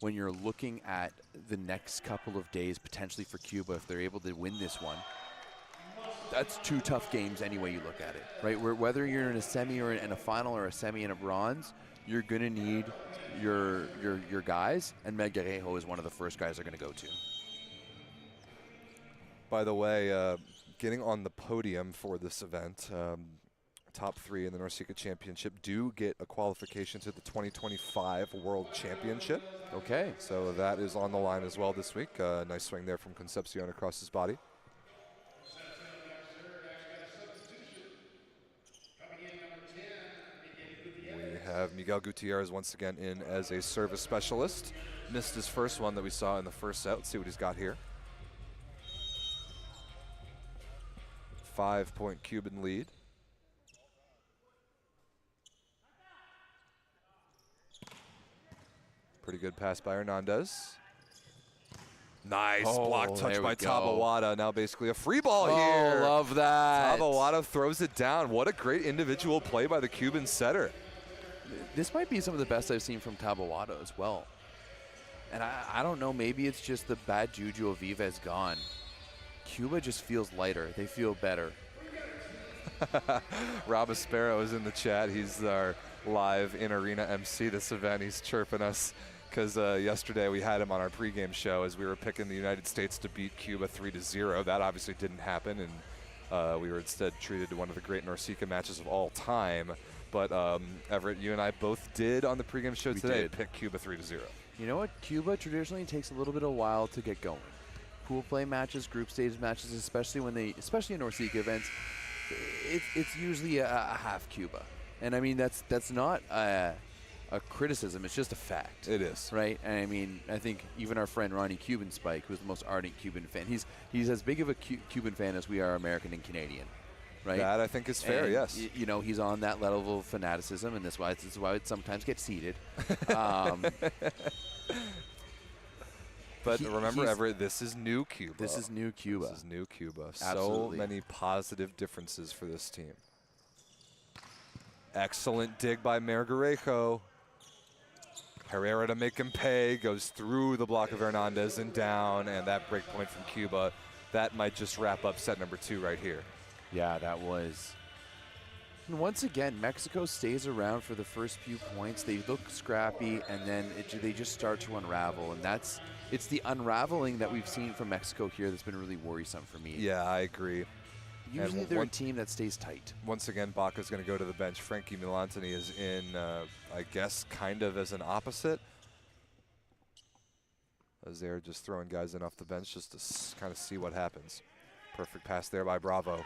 when you're looking at the next couple of days potentially for Cuba, if they're able to win this one, that's 2 tough games any way you look at it, right? Whether you're in a semi or in a final or a semi and a bronze, you're going to need your guys, and Margarejo is one of the first guys they're going to go to. By the way, getting on the podium for this event, top 3 in the NORCECA Championship do get a qualification to the 2025 World Championship. Okay. So that is on the line as well this week. Nice swing there from Concepcion across his body. We have Miguel Gutierrez once again in as a service specialist. Missed his first one that we saw in the first set. Let's see what he's got here. 5-point Cuban lead. Pretty good pass by Hernandez. Nice block touch by Tabawada. Now basically a free ball here. Oh, love that. Tabawada throws it down. What a great individual play by the Cuban setter. This might be some of the best I've seen from Tabawada as well. And I don't know, maybe it's just the bad juju of Viva is gone. Cuba just feels lighter. They feel better. Rob Aspero is in the chat. He's our live in-arena MC this event. He's chirping us because yesterday we had him on our pregame show as we were picking the United States to beat Cuba 3-0. That obviously didn't happen, and we were instead treated to one of the great NORCECA matches of all time. But Everett, you and I both did on the pregame show today pick Cuba 3-0. You know what? Cuba traditionally takes a little bit of a while to get going. Pool play matches, group stage matches, especially in NORCECA events, it's usually a half Cuba. And I mean, that's not a criticism, it's just a fact. It is. Right? And I mean, I think even our friend Ronnie Cuban Spike, who's the most ardent Cuban fan, he's as big of a Cuban fan as we are American and Canadian. Right? That I think is fair, and, yes. You know, he's on that level of fanaticism, and this is why it sometimes gets heated. But remember, Everett, this is new Cuba. This is new Cuba. This is new Cuba. Absolutely. So many positive differences for this team. Excellent dig by Margarejo. Herrera to make him pay, goes through the block of Hernandez and down, and that break point from Cuba. That might just wrap up set number 2 right here. Yeah, that was. And once again, Mexico stays around for the first few points. They look scrappy, and then they just start to unravel. And it's the unraveling that we've seen from Mexico here that's been really worrisome for me. Yeah, I agree. Usually they're a team that stays tight. Once again, Baca's going to go to the bench. Frankie Milantoni is in, I guess, kind of as an opposite. As they're just throwing guys in off the bench just to kind of see what happens. Perfect pass there by Bravo.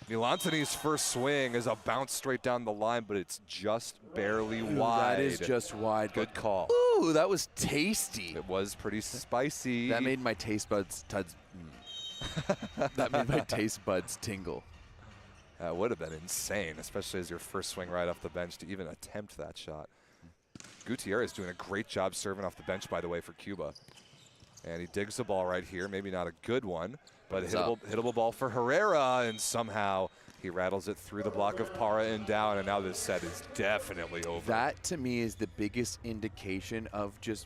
Milantoni's first swing is a bounce straight down the line, but it's just barely wide. That is just wide. Good call. Ooh, that was tasty. It was pretty spicy. That made my taste buds that made my taste buds tingle. That would have been insane, especially as your first swing right off the bench to even attempt that shot. Gutierrez doing a great job serving off the bench, by the way, for Cuba. And he digs the ball right here. Maybe not a good one, but a hittable ball for Herrera, and somehow he rattles it through the block of Parra and down, and now this set is definitely over. That, to me, is the biggest indication of just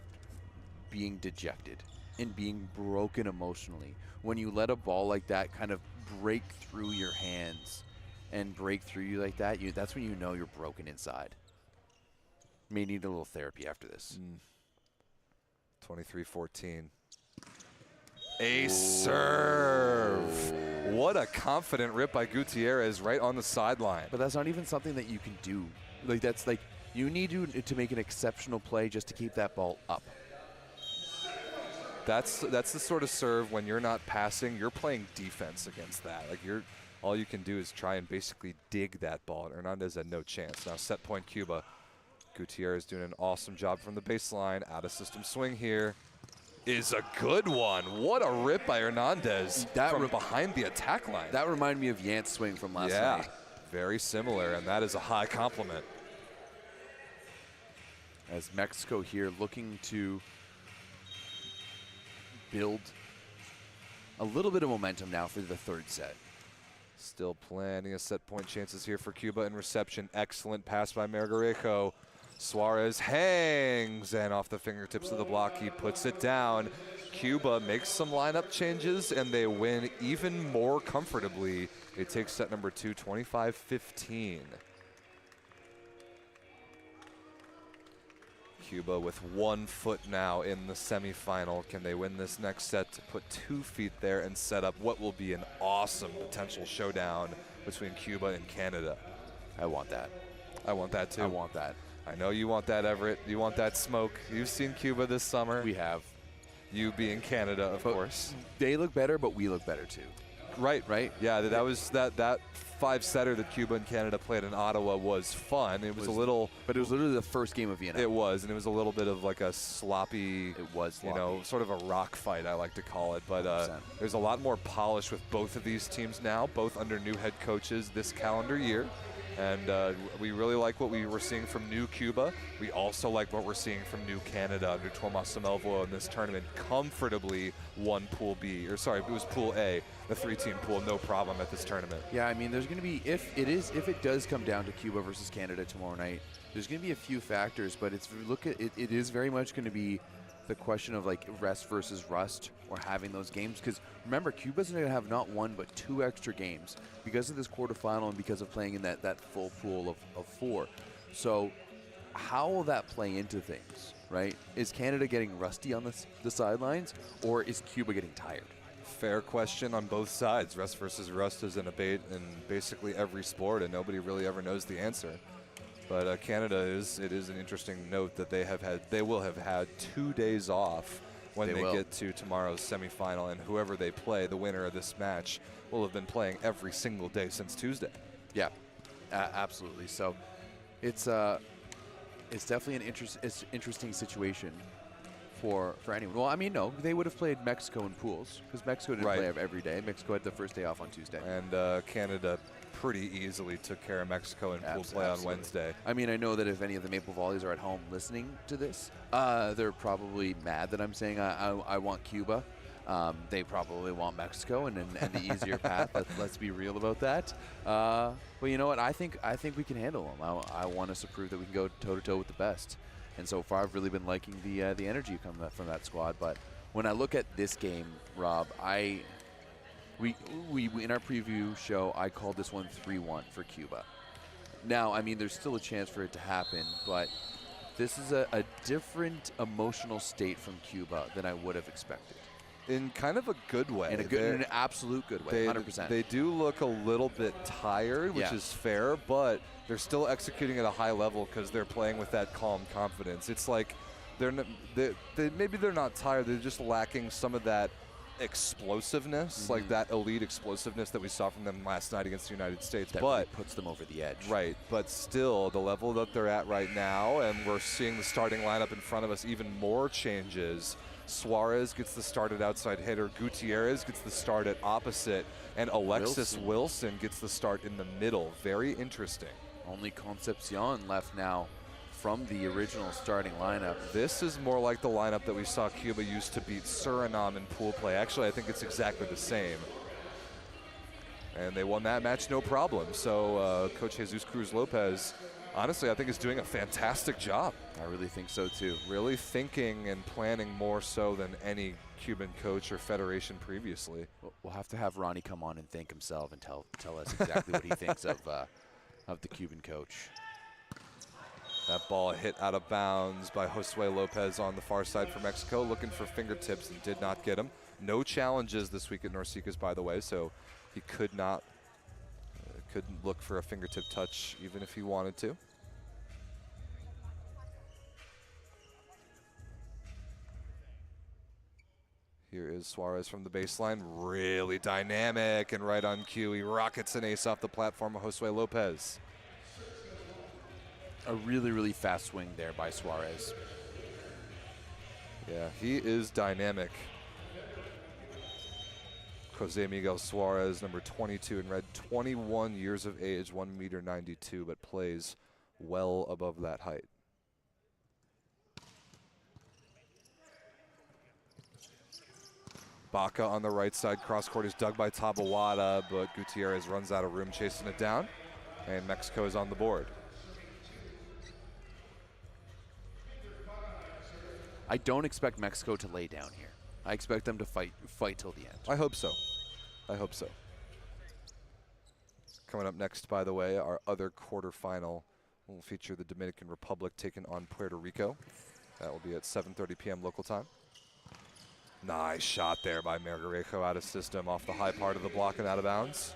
being dejected and being broken emotionally. When you let a ball like that kind of break through your hands and break through you like that, that's when you know you're broken inside. May need a little therapy after this. 23-14. Ace serve. What a confident rip by Gutierrez right on the sideline. But that's not even something that you can do Like that's like you need to make an exceptional play just to keep that ball up. That's the sort of serve when you're not passing, you're playing defense against that. Like all you can do is try and basically dig that ball. And Hernandez had no chance. Now set point Cuba. Gutierrez doing an awesome job from the baseline. Out of system swing here is a good one. What a rip by Hernandez from behind the attack line. That reminded me of Yant's swing from last night. Very similar, and that is a high compliment. As Mexico here looking to build a little bit of momentum now for the third set. Still planning a set point chances here for Cuba in reception. Excellent pass by Margarejo. Suarez hangs, and off the fingertips of the block, he puts it down. Cuba makes some lineup changes, and they win even more comfortably. They take set number 2, 25-15. Cuba with 1 foot now in the semifinal. Can they win this next set to put 2 feet there and set up what will be an awesome potential showdown between Cuba and Canada? I want that. I want that too. I want that. I know you want that, Everett. You want that smoke. You've seen Cuba this summer. We have. You being Canada, of course. They look better, but we look better too. Right. Yeah, that was that 5-setter that Cuba and Canada played in Ottawa was fun. It was a little, but it was literally the first game of Vienna. It was, and it was a little bit of like a sloppy. It was sloppy. You know, sort of a rock fight, I like to call it. But there's a lot more polish with both of these teams now, both under new head coaches this calendar year. And we really like what we were seeing from new Cuba. We also like what we're seeing from new Canada under Tomas Samelvoa in this tournament. Comfortably won Pool B, or sorry, it was Pool A, the 3-team pool, no problem at this tournament. Yeah, I mean, there's going to be, if it does come down to Cuba versus Canada tomorrow night, there's going to be a few factors, but it is very much going to be the question of like rest versus rust, or having those games, because remember, Cuba's going to have not 1 but 2 extra games because of this quarterfinal and because of playing in that full pool of 4. So how will that play into things, right? Is Canada getting rusty on the sidelines, or is Cuba getting tired? Fair question on both sides. Rest versus rust is a debate in basically every sport, and nobody really ever knows the answer. But Canada it is an interesting note that they will have had 2 days off when they get to tomorrow's semifinal, and whoever they play, the winner of this match, will have been playing every single day since Tuesday. Yeah, absolutely. So it's definitely an interesting situation for anyone. Well, I mean, no, they would have played Mexico in pools, because Mexico didn't play every day. Mexico had the first day off on Tuesday. And Canada pretty easily took care of Mexico in pool play on Wednesday. I mean, I know that if any of the Maple Volleys are at home listening to this, they're probably mad that I'm saying I want Cuba. They probably want Mexico and the easier path. Let's be real about that. But you know what? I think we can handle them. I want us to prove that we can go toe-to-toe with the best. And so far, I've really been liking the energy from that squad. But when I look at this game, Rob, we in our preview show, I called this one 3-1 for Cuba. Now, I mean, there's still a chance for it to happen, but this is a different emotional state from Cuba than I would have expected. In kind of a good way. In an absolute good way, 100%. They do look a little bit tired, which is fair, but they're still executing at a high level because they're playing with that calm confidence. It's like maybe they're not tired, they're just lacking some of that explosiveness, like that elite explosiveness that we saw from them last night against the United States. That really puts them over the edge. Right, but still, the level that they're at right now, and we're seeing the starting lineup in front of us, even more changes. Suarez gets the start at outside hitter, Gutierrez gets the start at opposite, and Alexis Wilson gets the start in the middle. Very interesting. Only Concepcion left now from the original starting lineup. This is more like the lineup that we saw Cuba use to beat Suriname in pool play. Actually, I think it's exactly the same. And they won that match no problem. So Coach Jesus Cruz Lopez, honestly, I think is doing a fantastic job. I really think so too. Really thinking and planning more so than any Cuban coach or federation previously. We'll have to have Ronnie come on and thank himself and tell us exactly what he thinks of the Cuban coach. That ball hit out of bounds by Josue Lopez on the far side for Mexico, looking for fingertips and did not get him. No challenges this week at NORCECA's, by the way, so he couldn't look for a fingertip touch even if he wanted to. Here is Suarez from the baseline, really dynamic and right on cue. He rockets an ace off the platform of Josue Lopez. A really, really fast swing there by Suarez. Yeah, he is dynamic. Jose Miguel Suarez, number 22 in red, 21 years of age, 1.92 m, but plays well above that height. Baca on the right side, cross court is dug by Tabawada, but Gutierrez runs out of room chasing it down, and Mexico is on the board. I don't expect Mexico to lay down here. I expect them to fight till the end. I hope so. I hope so. Coming up next, by the way, our other quarterfinal will feature the Dominican Republic taking on Puerto Rico. That will be at 7:30 p.m. local time. Nice shot there by Margarejo out of system off the high part of the block and out of bounds.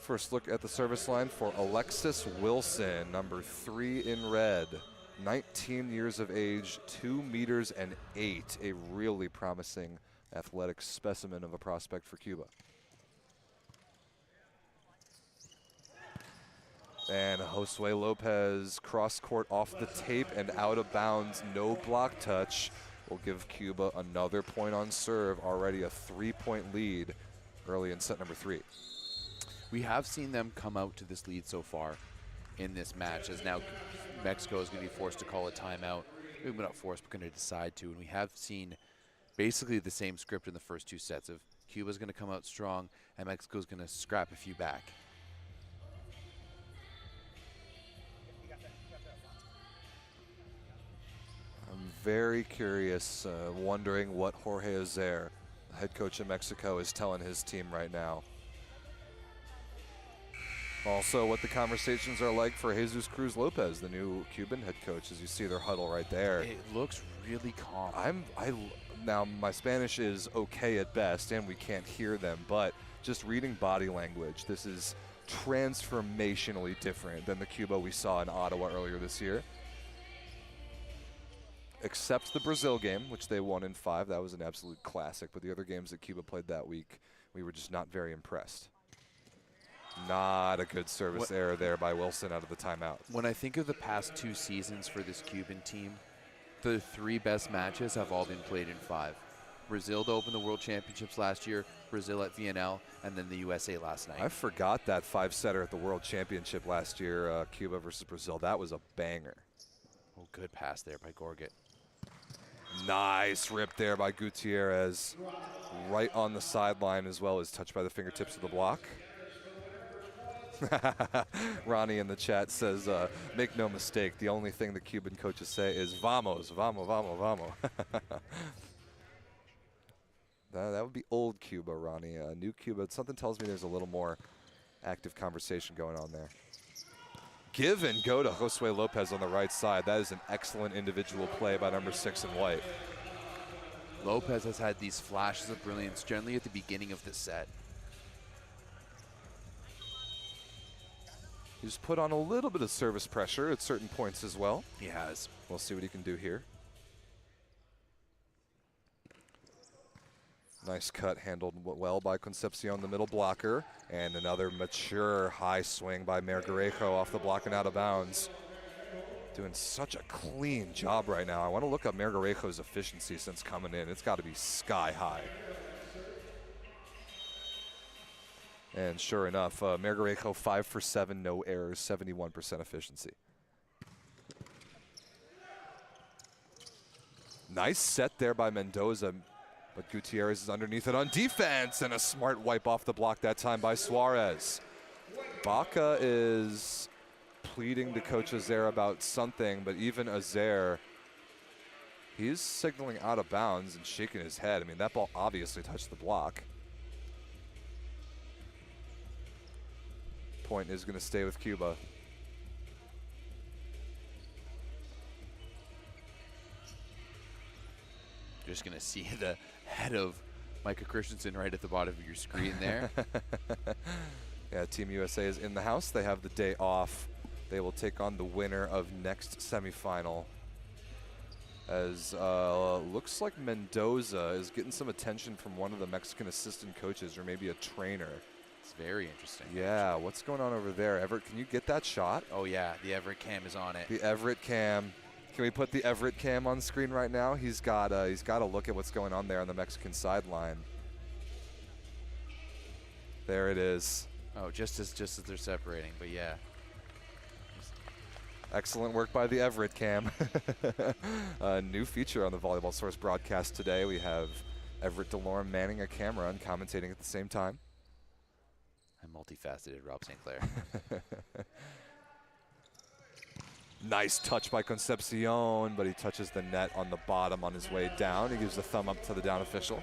First look at the service line for Alexis Wilson, number 3 in red. 19 years of age, 2.08 meters, a really promising athletic specimen of a prospect for Cuba. And Josue Lopez cross court off the tape and out of bounds, no block touch. Will give Cuba another point on serve, already a 3-point lead early in set number 3. We have seen them come out to this lead so far in this match, as now Mexico is going to be forced to call a timeout. Maybe not forced, but going to decide to. And we have seen basically the same script in the first 2 sets of Cuba's going to come out strong and Mexico's going to scrap a few back. I'm very curious, wondering what Jorge Ozer, head coach of Mexico, is telling his team right now. Also, what the conversations are like for Jesus Cruz Lopez, the new Cuban head coach, as you see their huddle right there. It looks really calm. Now, my Spanish is okay at best, and we can't hear them, but just reading body language, this is transformationally different than the Cuba we saw in Ottawa earlier this year. Except the Brazil game, which they won in 5. That was an absolute classic. But the other games that Cuba played that week, we were just not very impressed. Not a good service error there by Wilson out of the timeout. When I think of the past 2 seasons for this Cuban team, the 3 best matches have all been played in 5. Brazil to open the World Championships last year, Brazil at VNL, and then the USA last night. I forgot that 5-setter at the World Championship last year, Cuba versus Brazil. That was a banger. Oh, good pass there by Gorget. Nice rip there by Gutierrez. Right on the sideline, as well as touched by the fingertips of the block. Ronnie in the chat says, make no mistake, the only thing the Cuban coaches say is vamos, vamos, vamos, vamos. That would be old Cuba, Ronnie. New Cuba, something tells me there's a little more active conversation going on there. Give and go to Josue Lopez on the right side. That is an excellent individual play by number 6 in white. Lopez has had these flashes of brilliance generally at the beginning of the set. He's put on a little bit of service pressure at certain points as well. He has. We'll see what he can do here. Nice cut, handled well by Concepcion, the middle blocker. And another mature high swing by Margarejo off the block and out of bounds. Doing such a clean job right now. I want to look up Margarejo's efficiency since coming in. It's got to be sky high. And sure enough, Margarejo 5 for 7, no errors, 71% efficiency. Nice set there by Mendoza, but Gutierrez is underneath it on defense, and a smart wipe off the block that time by Suarez. Baca is pleading to Coach Ozer about something, but even Ozer, he's signaling out of bounds and shaking his head. I mean, that ball obviously touched the block. Point is going to stay with Cuba. You're just going to see the head of Micah Christensen right at the bottom of your screen there. Yeah, Team USA is in the house. They have the day off. They will take on the winner of next semifinal as looks like Mendoza is getting some attention from one of the Mexican assistant coaches or maybe a trainer. It's very interesting. Yeah, what's going on over there? Everett, can you get that shot? Oh yeah, the Everett cam is on it. The Everett cam. Can we put the Everett cam on screen right now? He's got to look at what's going on there on the Mexican sideline. There it is. Oh, just as they're separating, but yeah. Excellent work by the Everett cam. A new feature on the Volleyball Source broadcast today. We have Everett DeLorme manning a camera and commentating at the same time. I'm multifaceted, Rob St. Clair. Nice touch by Concepcion, but he touches the net on the bottom on his way down. He gives a thumb up to the down official.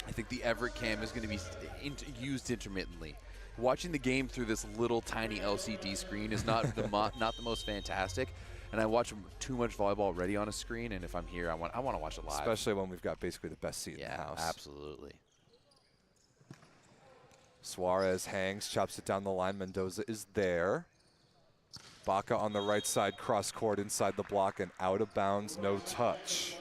I think the Everett cam is going to be used intermittently. Watching the game through this little tiny LCD screen is not not the most fantastic, and I watch too much volleyball already on a screen. And if I'm here, I want to watch it live. Especially when we've got basically the best seat in the house. Absolutely. Suarez hangs, chops it down the line. Mendoza is there. Baca on the right side, cross court inside the block and out of bounds, no touch.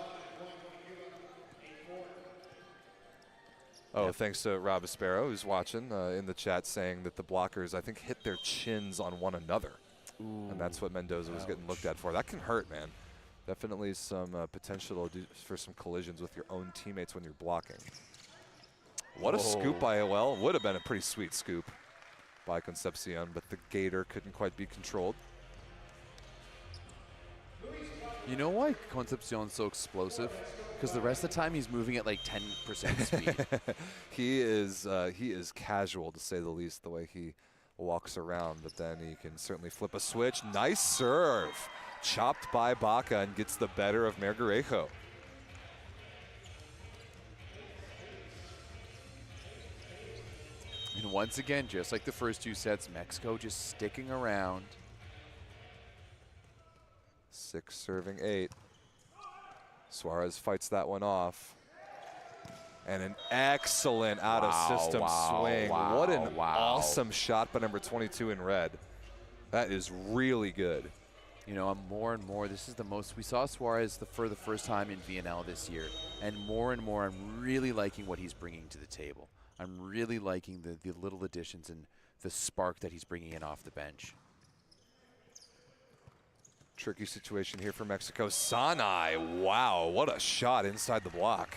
Oh, thanks to Rob Aspero, who's watching in the chat, saying that the blockers, I think, hit their chins on one another. Ooh, and that's what Mendoza was getting looked at for. That can hurt, man. Definitely some potential for some collisions with your own teammates when you're blocking. What a scoop by, well, would have been a pretty sweet scoop by Concepcion, but the Gator couldn't quite be controlled. You know why Concepcion's so explosive? Because the rest of the time he's moving at like 10% speed. He is casual, to say the least, the way he walks around, but then he can certainly flip a switch. Nice serve. Chopped by Baca and gets the better of Melgarejo. And once again, just like the first two sets, Mexico just sticking around. 6 serving 8. Suarez fights that one off. And an excellent out-of-system swing. What an awesome shot by number 22 in red. That is really good. You know, I'm more and more, this is the most, we saw Suarez for the first time in VNL this year. And more, I'm really liking what he's bringing to the table. I'm really liking the little additions and the spark that he's bringing in off the bench. Tricky situation here for Mexico. Sanai, wow, what a shot inside the block.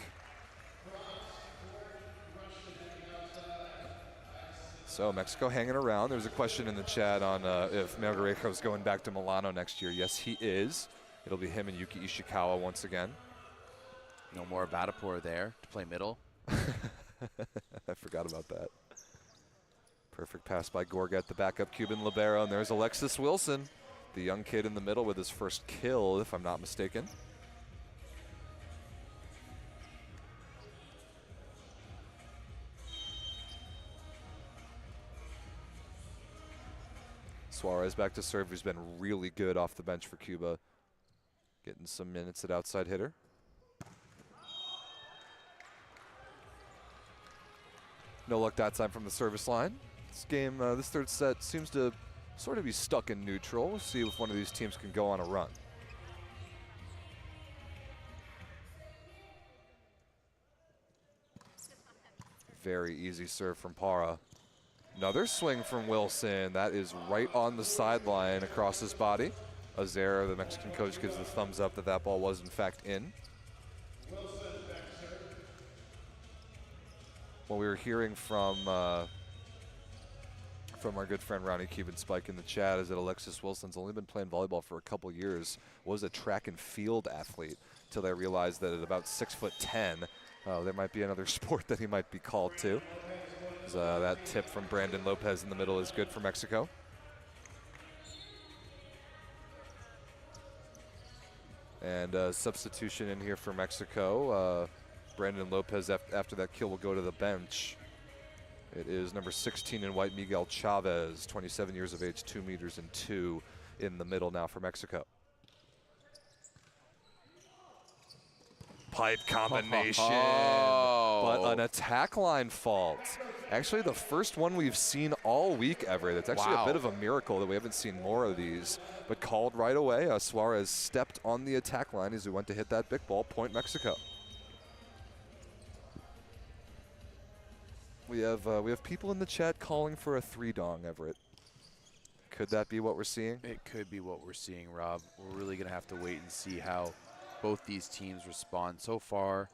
So Mexico hanging around. There's a question in the chat on if Melgarejo's going back to Milano next year. Yes, he is. It'll be him and Yuki Ishikawa once again. No more Batapor there to play middle. I forgot about that. Perfect pass by Gorget, the backup Cuban libero, and there's Alexis Wilson, the young kid in the middle with his first kill, if I'm not mistaken. Suarez back to serve, who's been really good off the bench for Cuba. Getting some minutes at outside hitter. No luck that time from the service line. This game, this third set seems to sort of be stuck in neutral. We'll see if one of these teams can go on a run. Very easy serve from Para. Another swing from Wilson. That is right on the sideline across his body. Azera, the Mexican coach, gives the thumbs up that that ball was in fact in. What we were hearing from our good friend Ronnie Cuban Spike in the chat is that Alexis Wilson's only been playing volleyball for a couple years, was a track and field athlete, until they realized that at about 6'10", there might be another sport that he might be called to. That tip from Brandon Lopez in the middle is good for Mexico. And substitution in here for Mexico. Brandon Lopez, after that kill, will go to the bench. It is number 16 in white, Miguel Chavez, 27 years of age, 2 meters and 2 in the middle now for Mexico. Pipe combination, but an attack line fault. Actually, the first one we've seen all week, Everett. It's actually a bit of a miracle that we haven't seen more of these. But called right away. Suarez stepped on the attack line as we went to hit that big ball. Point Mexico. We have people in the chat calling for a 3-dong, Everett. Could that be what we're seeing? It could be what we're seeing, Rob. We're really going to have to wait and see how both these teams respond. So far,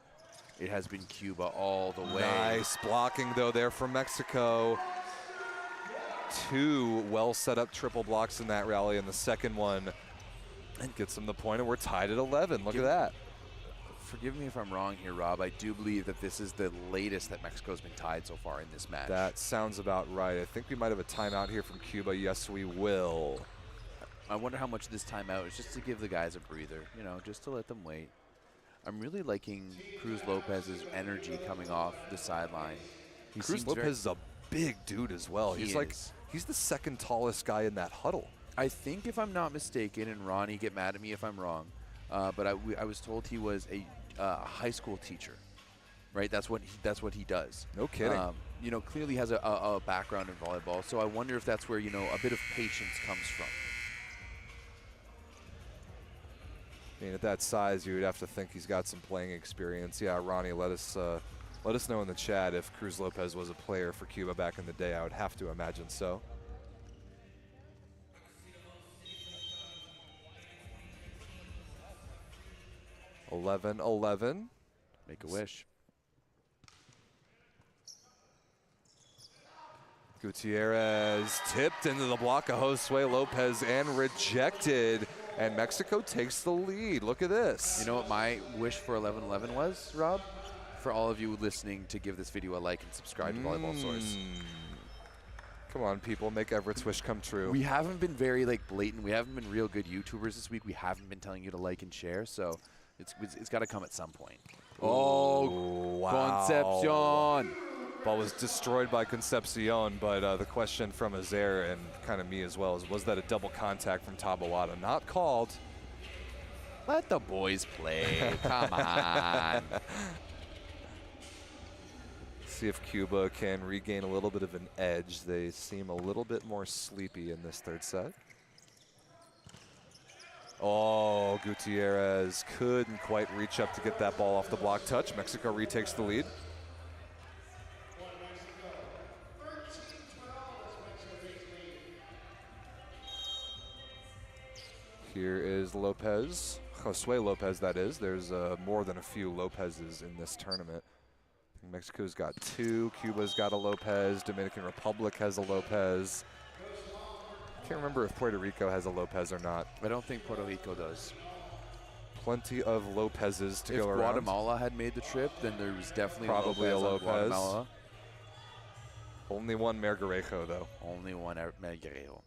it has been Cuba all the way. Nice blocking, though, there from Mexico. 2 well set up triple blocks in that rally, and the second one and gets them the point, and we're tied at 11. Look at that. Forgive me if I'm wrong here, Rob. I do believe that this is the latest that Mexico's been tied so far in this match. That sounds about right. I think we might have a timeout here from Cuba. Yes, we will. I wonder how much this timeout is just to give the guys a breather, you know, just to let them wait. I'm really liking Cruz Lopez's energy coming off the sideline. Cruz Lopez is a big dude as well. He's the second tallest guy in that huddle. I think, if I'm not mistaken, and Ronnie, get mad at me if I'm wrong, but I was told he was a high school teacher, right? That's what he does. No kidding. You know, clearly has a background in volleyball, so I wonder if that's where, you know, a bit of patience comes from. I mean, at that size, you would have to think he's got some playing experience. Yeah, Ronnie, let us know in the chat if Cruz Lopez was a player for Cuba back in the day. I would have to imagine so. (11-11). Make a wish. Gutierrez tipped into the block of Josue Lopez and rejected. And Mexico takes the lead. Look at this. You know what my wish for 11-11 was, Rob? For all of you listening, to give this video a like and subscribe to Volleyball Source. Come on, people. Make Everett's wish come true. We haven't been very blatant. We haven't been real good YouTubers this week. We haven't been telling you to like and share. So it's got to come at some point. Oh, wow. Concepcion. Ball was destroyed by Concepcion, but the question from Azair and kind of me as well is, was that a double contact from Taboada? Not called. Let the boys play. Come on. See if Cuba can regain a little bit of an edge. They seem a little bit more sleepy in this third set. Oh, Gutierrez couldn't quite reach up to get that ball off the block touch. Mexico retakes the lead. Here is Lopez, Josue Lopez, that is. There's more than a few Lopez's in this tournament. Mexico's got 2, Cuba's got a Lopez, Dominican Republic has a Lopez. Can't remember if Puerto Rico has a Lopez or not. I don't think Puerto Rico does. Plenty of Lopez's to go around. If Guatemala had made the trip, then there was definitely probably a Lopez. Guatemala. Only one Mergarejo, though. Only one Mergarejo.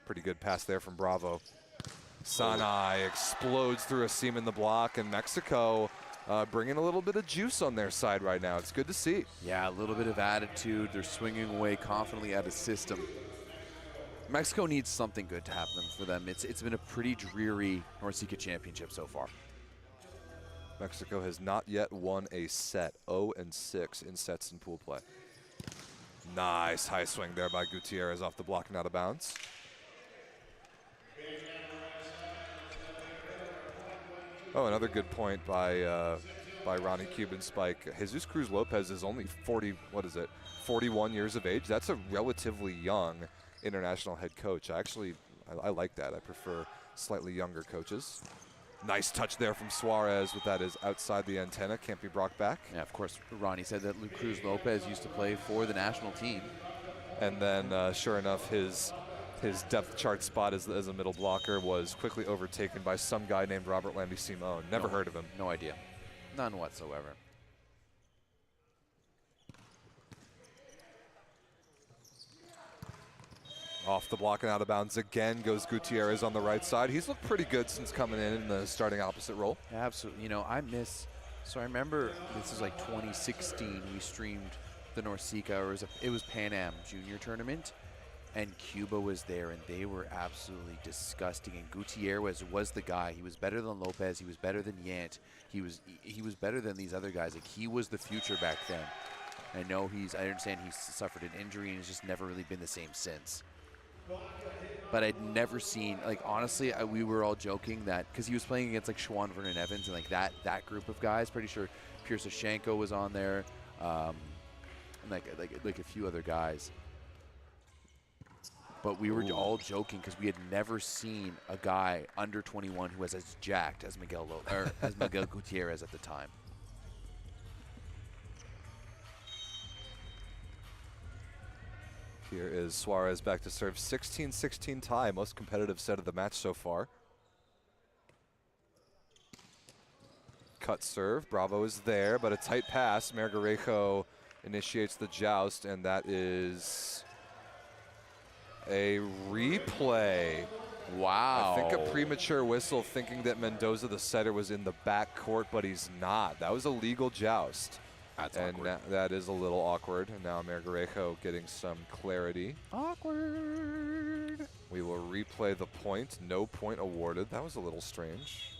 Pretty good pass there from Bravo. Sanai explodes through a seam in the block, and Mexico bringing a little bit of juice on their side right now. It's good to see. Yeah, a little bit of attitude. They're swinging away confidently at a system. Mexico needs something good to happen for them. It's been a pretty dreary NORCECA championship so far. Mexico has not yet won a set. 0-6 in sets in pool play. Nice high swing there by Gutierrez off the block and out of bounds. Oh, another good point by Ronnie Cuban Spike. Jesus Cruz Lopez is only 41 years of age. That's a relatively young international head coach. I like that. I prefer slightly younger coaches. Nice touch there from Suarez, but that is outside the antenna. Can't be brought back. Yeah, of course, Ronnie said that Cruz Lopez used to play for the national team. And then, sure enough, his depth chart spot as a middle blocker was quickly overtaken by some guy named Robert Landy Simone. Never heard of him. No idea. None whatsoever. Off the block and out of bounds again goes Gutierrez on the right side. He's looked pretty good since coming in the starting opposite role. Absolutely. You know, I remember this is like 2016. We streamed the NORCECA, or it was Pan Am Junior Tournament, and Cuba was there, and they were absolutely disgusting. And Gutierrez was the guy. He was better than Lopez. He was better than Yant. He was better than these other guys. Like, he was the future back then. I know I understand he's suffered an injury and has just never really been the same since. But I'd never seen, like, honestly, we were all joking that, because he was playing against, like, Schwan, Vernon Evans, and, like, that group of guys. Pretty sure Pierce Oshenko was on there, and like a few other guys. But we were all joking because we had never seen a guy under 21 who was as jacked as Miguel Gutierrez at the time. Here is Suarez back to serve. 16-16 tie, most competitive set of the match so far. Cut serve, Bravo is there, but a tight pass. Margarejo initiates the joust, and that is a replay. Wow. I think a premature whistle, thinking that Mendoza, the setter, was in the back court, but he's not. That was a legal joust. That's and awkward. That is a little awkward. And now Margarejo getting some clarity. Awkward. We will replay the point. No point awarded. That was a little strange.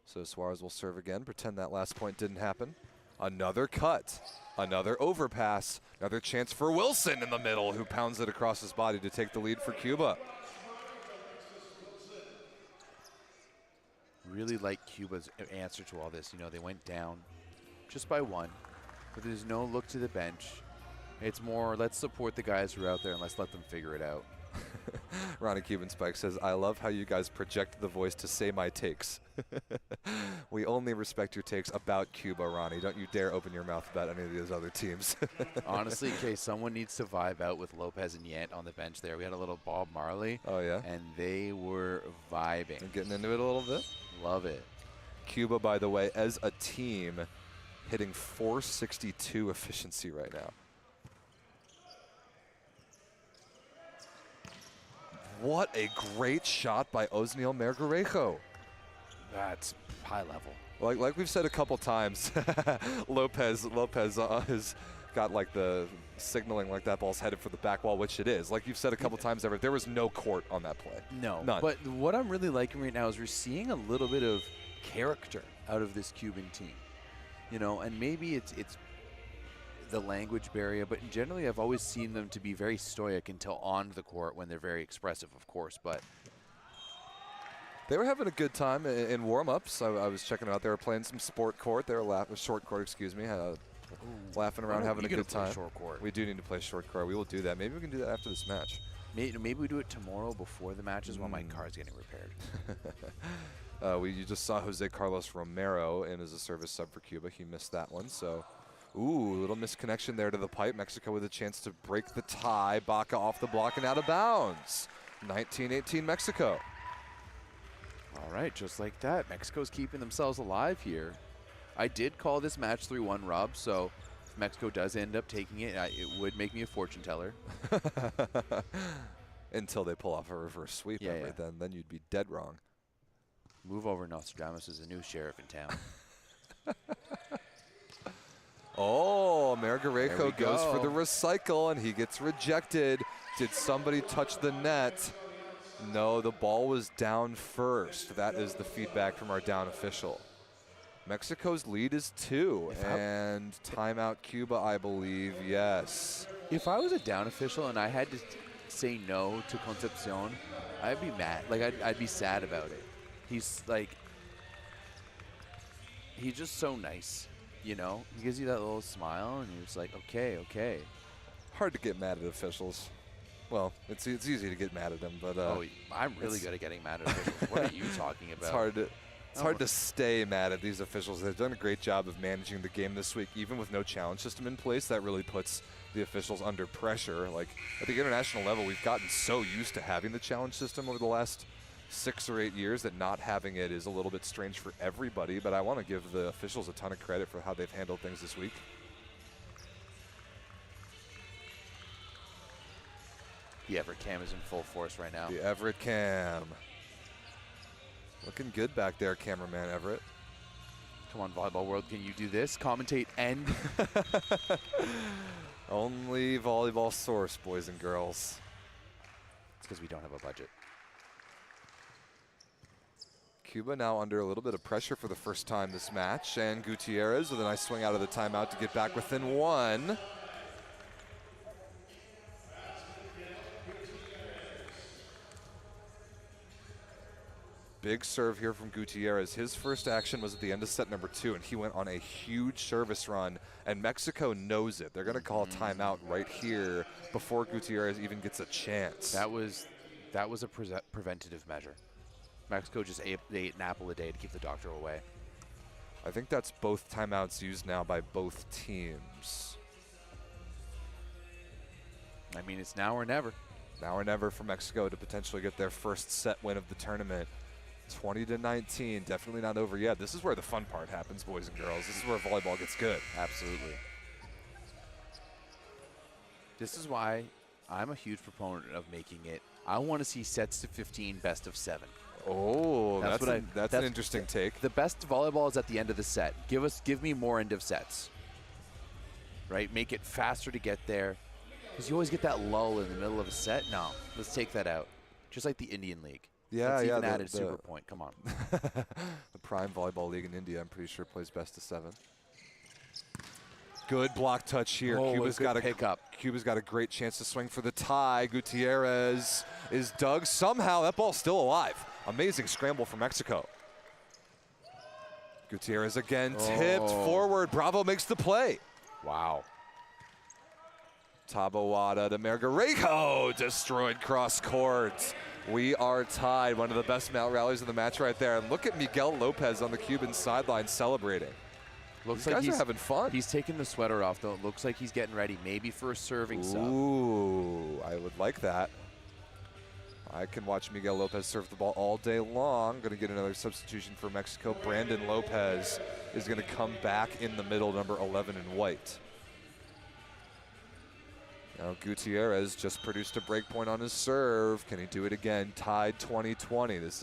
So Suarez will serve again. Pretend that last point didn't happen. Another cut. Another overpass. Another chance for Wilson in the middle, who pounds it across his body to take the lead for Cuba. Really like Cuba's answer to all this. You know, they went down just by one, but there's no look to the bench. It's more, let's support the guys who are out there and let's let them figure it out. Ronnie Cuban Spike says, I love how you guys project the voice to say my takes. We only respect your takes about Cuba, Ronnie. Don't you dare open your mouth about any of those other teams. Honestly, Kay, someone needs to vibe out with Lopez and Yant on the bench there. We had a little Bob Marley. Oh, yeah? And they were vibing. And getting into it a little bit? Love it. Cuba, by the way, as a team, hitting .462 efficiency right now. What a great shot by Osniel Margarejo. That's high level. Like we've said a couple times, Lopez has got like the signaling like that ball's headed for the back wall, which it is. Like you've said a couple times, Everett, there was no court on that play. No. None. But what I'm really liking right now is we're seeing a little bit of character out of this Cuban team. You know, and maybe it's the language barrier, but generally I've always seen them to be very stoic until on the court when they're very expressive, of course. But they were having a good time in warm-ups. I was checking it out. They were playing some sport court. They were short court, excuse me. Laughing around, having a good time. Short court. We do need to play short court. We will do that. Maybe we can do that after this match. Maybe we do it tomorrow before the matches while my car's getting repaired. You just saw Jose Carlos Romero in as a service sub for Cuba. He missed that one. So, ooh, little misconnection there to the pipe. Mexico with a chance to break the tie. Baca off the block and out of bounds. 19-18 Mexico. All right, just like that. Mexico's keeping themselves alive here. I did call this match 3-1, Rob, so if Mexico does end up taking it, it would make me a fortune teller. Until they pull off a reverse sweep, yeah. Then you'd be dead wrong. Move over, Nostradamus is a new sheriff in town. Oh, Margarejo goes for the recycle, and he gets rejected. Did somebody touch the net? No, the ball was down first. That is the feedback from our down official. Mexico's lead is 2, and timeout Cuba, I believe, yes. If I was a down official and I had to say no to Concepcion, I'd be mad. Like, I'd be sad about it. He's just so nice, you know? He gives you that little smile, and you're just like, okay. Hard to get mad at officials. Well, it's easy to get mad at them, but I'm really good at getting mad at officials. What are you talking about? It's hard to stay mad at these officials. They've done a great job of managing the game this week, even with no challenge system in place. That really puts the officials under pressure. Like at the international level, we've gotten so used to having the challenge system over the last 6 or 8 years that not having it is a little bit strange for everybody. But I want to give the officials a ton of credit for how they've handled things this week. The Everett cam is in full force right now. The Everett cam. Looking good back there, cameraman Everett. Come on, Volleyball World, can you do this? Commentate end. Only Volleyball Source, boys and girls. It's because we don't have a budget. Cuba now under a little bit of pressure for the first time this match, and Gutierrez with a nice swing out of the timeout to get back within one. Big serve here from Gutierrez. His first action was at the end of set number 2, and he went on a huge service run, and Mexico knows it. They're going to call a timeout right here before Gutierrez even gets a chance. That was a preventative measure. Mexico just ate an apple a day to keep the doctor away. I think that's both timeouts used now by both teams. I mean, it's now or never. Now or never for Mexico to potentially get their first set win of the tournament. 20-19, definitely not over yet. This is where the fun part happens, boys and girls. This is where volleyball gets good. Absolutely. This is why I'm a huge proponent of making it. I want to see sets to 15, best of 7. Oh, that's an interesting take. The best volleyball is at the end of the set. Give me more end of sets. Right? Make it faster to get there. Because you always get that lull in the middle of a set. No, let's take that out. Just like the Indian League. Yeah, let's yeah. even added Super Point. Come on. The Prime Volleyball League in India, I'm pretty sure, plays best of 7. Good block touch here. Oh, Cuba's got a pickup. Cuba's got a great chance to swing for the tie. Gutierrez is dug. Somehow that ball's still alive. Amazing scramble for Mexico. Gutierrez again tipped forward. Bravo makes the play. Wow. Tabawada to Margarejo, destroyed cross court. We are tied. One of the best mount rallies of the match right there. And look at Miguel Lopez on the Cuban sideline celebrating. Looks These like guys are having fun. He's taking the sweater off, though. It looks like he's getting ready, maybe for a serving sub. Ooh, I would like that. I can watch Miguel Lopez serve the ball all day long. Going to get another substitution for Mexico. Brandon Lopez is going to come back in the middle, number 11 in white. Now Gutierrez just produced a break point on his serve. Can he do it again? Tied 20-20. This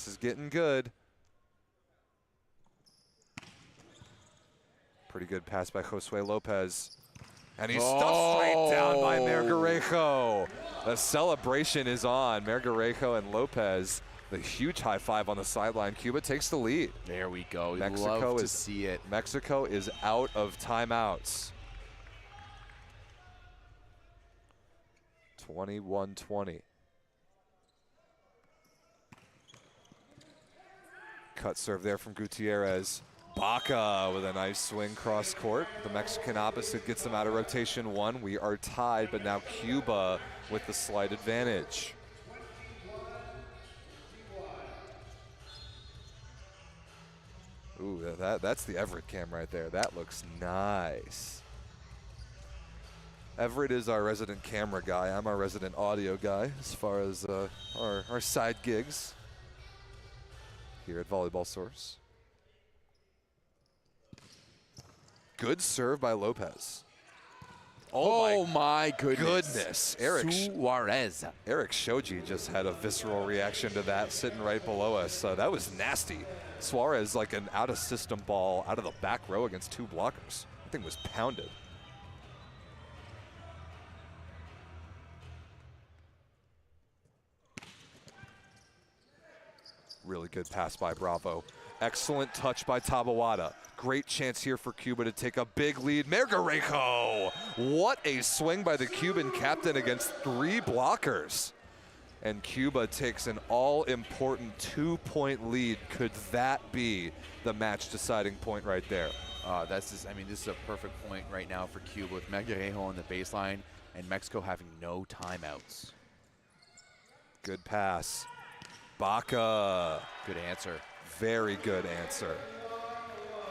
is getting good. Pretty good pass by Josue Lopez. And he's stuffed straight down by Margarejo. The celebration is on. Margarejo and Lopez, the huge high five on the sideline. Cuba takes the lead. There we go. Mexico Love to see it. Mexico is out of timeouts. 21-20. Cut serve there from Gutierrez. Baca with a nice swing cross court. The Mexican opposite gets them out of rotation 1. We are tied, but now Cuba with the slight advantage. Ooh, that's the Everett cam right there. That looks nice. Everett is our resident camera guy. I'm our resident audio guy as far as our side gigs here at Volleyball Source. Good serve by Lopez. Oh my goodness. Eric Suarez. Eric Shoji just had a visceral reaction to that sitting right below us. That was nasty. Suarez like an out-of-system ball out of the back row against 2 blockers. That thing was pounded. Really good pass by Bravo. Excellent touch by Tabawada. Great chance here for Cuba to take a big lead. Margarejo! What a swing by the Cuban captain against 3 blockers. And Cuba takes an all-important 2-point lead. Could that be the match-deciding point right there? This is a perfect point right now for Cuba with Margarejo on the baseline and Mexico having no timeouts. Good pass. Baca. Good answer. Very good answer.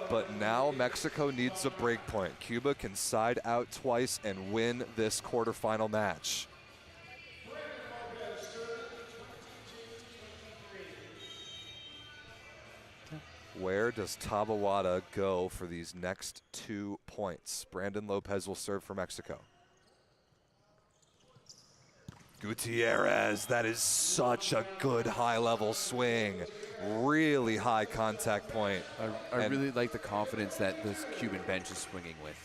But now Mexico needs a break point. Cuba can side out twice and win this quarterfinal match. Where does Tabawada go for these next 2 points? Brandon Lopez will serve for Mexico. Gutierrez, that is such a good high-level swing. Really high contact point. I really like the confidence that this Cuban bench is swinging with.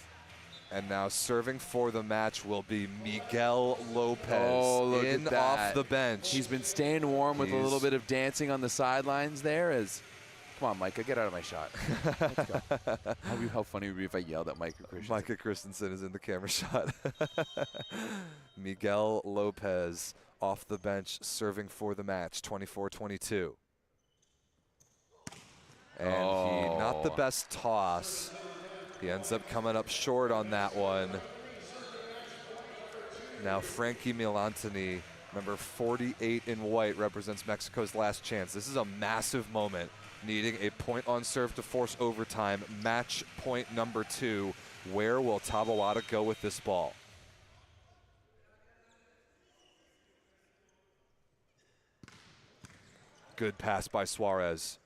And now serving for the match will be Miguel Lopez. Oh, look in at that. off the bench. He's been staying warm with a little bit of dancing on the sidelines there. Come on, Micah, get out of my shot. Let's go. How funny would it be if I yelled at Micah Christensen? Micah Christensen is in the camera shot. Miguel Lopez off the bench serving for the match, 24-22. And he, not the best toss. He ends up coming up short on that one. Now Frankie Milantoni, number 48 in white, represents Mexico's last chance. This is a massive moment, needing a point on serve to force overtime. Match point number 2. Where will Taboada go with this ball? Good pass by Suarez.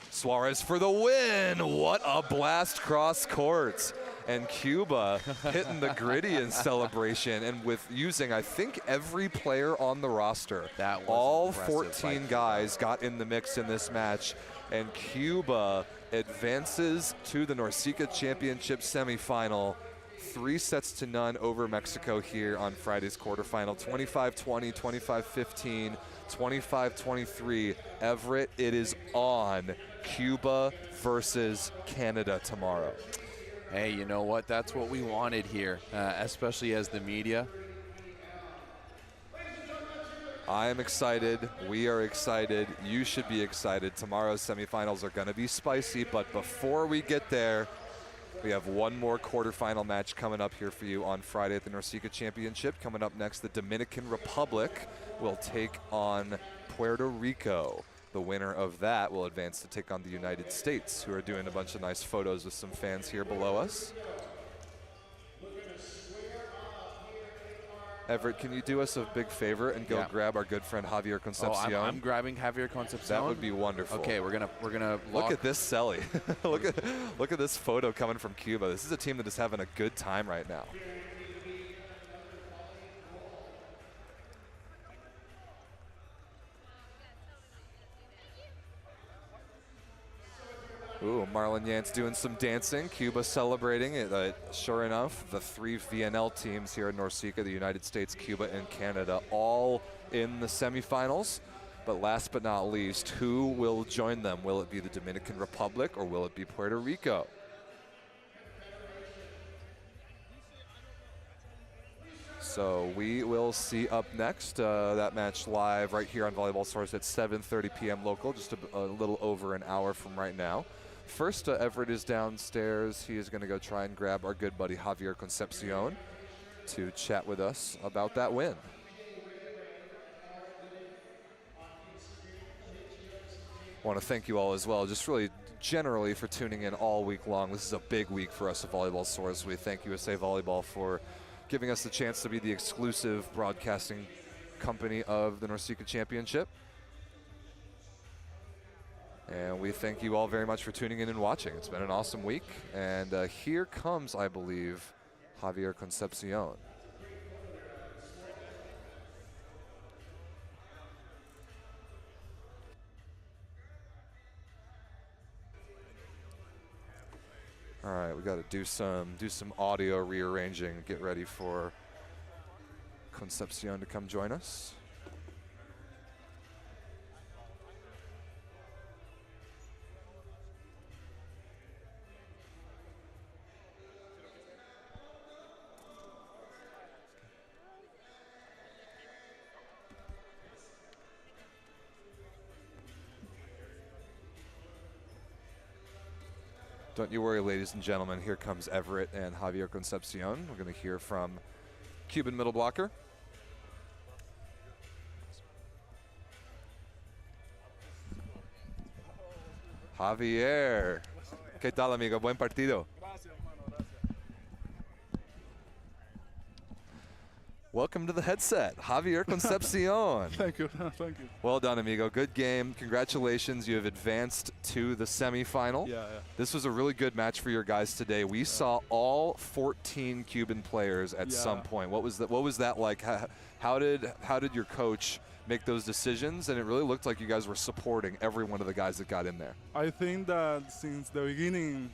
Suarez for the win. What a blast cross court. And Cuba hitting the gritty in celebration, and with using, I think, every player on the roster. That was all impressive 14 guys got in the mix in this match, and Cuba advances to the NORCECA Championship semifinal. 3-0 over Mexico here on Friday's quarterfinal. 25-20, 25-15, 25-23. Everett, it is on. Cuba versus Canada tomorrow. Hey, you know what? That's what we wanted here, especially as the media. I am excited. We are excited. You should be excited. Tomorrow's semifinals are going to be spicy, but before we get there, we have one more quarterfinal match coming up here for you on Friday at the NORCECA Championship. Coming up next, the Dominican Republic will take on Puerto Rico. The winner of that will advance to take on the United States, who are doing a bunch of nice photos with some fans here below us. Everett, can you do us a big favor and go grab our good friend Javier Concepcion? I'm grabbing Javier Concepcion. That would be wonderful. Okay, we're gonna look at this celly. look at this photo coming from Cuba. This is a team that is having a good time right now. Ooh, Marlon Yance doing some dancing. Cuba celebrating it. Sure enough, the 3 VNL teams here in NORCECA, the United States, Cuba, and Canada, all in the semifinals. But last but not least, who will join them? Will it be the Dominican Republic or will it be Puerto Rico? So we will see up next. That match live right here on Volleyball Source at 7:30 p.m. local, just a little over an hour from right now. First, Everett is downstairs. He is going to go try and grab our good buddy Javier Concepcion to chat with us about that win. I want to thank you all as well, just really generally for tuning in all week long. This is a big week for us at Volleyball Source. We thank USA Volleyball for giving us the chance to be the exclusive broadcasting company of the NORCECA Championship. And we thank you all very much for tuning in and watching. It's been an awesome week. And here comes, I believe, Javier Concepcion. All right, we got to do some audio rearranging. Get ready for Concepcion to come join us. Don't you worry, ladies and gentlemen. Here comes Everett and Javier Concepcion. We're going to hear from Cuban middle blocker. Javier. ¿Qué tal, amigo? Buen partido. Welcome to the headset, Javier Concepcion. Thank you, thank you. Well done, amigo. Good game. Congratulations. You have advanced to the semifinal. Yeah. This was a really good match for your guys today. We saw all 14 Cuban players at some point. What was that like? How did your coach make those decisions? And it really looked like you guys were supporting every one of the guys that got in there. I think that since the beginning,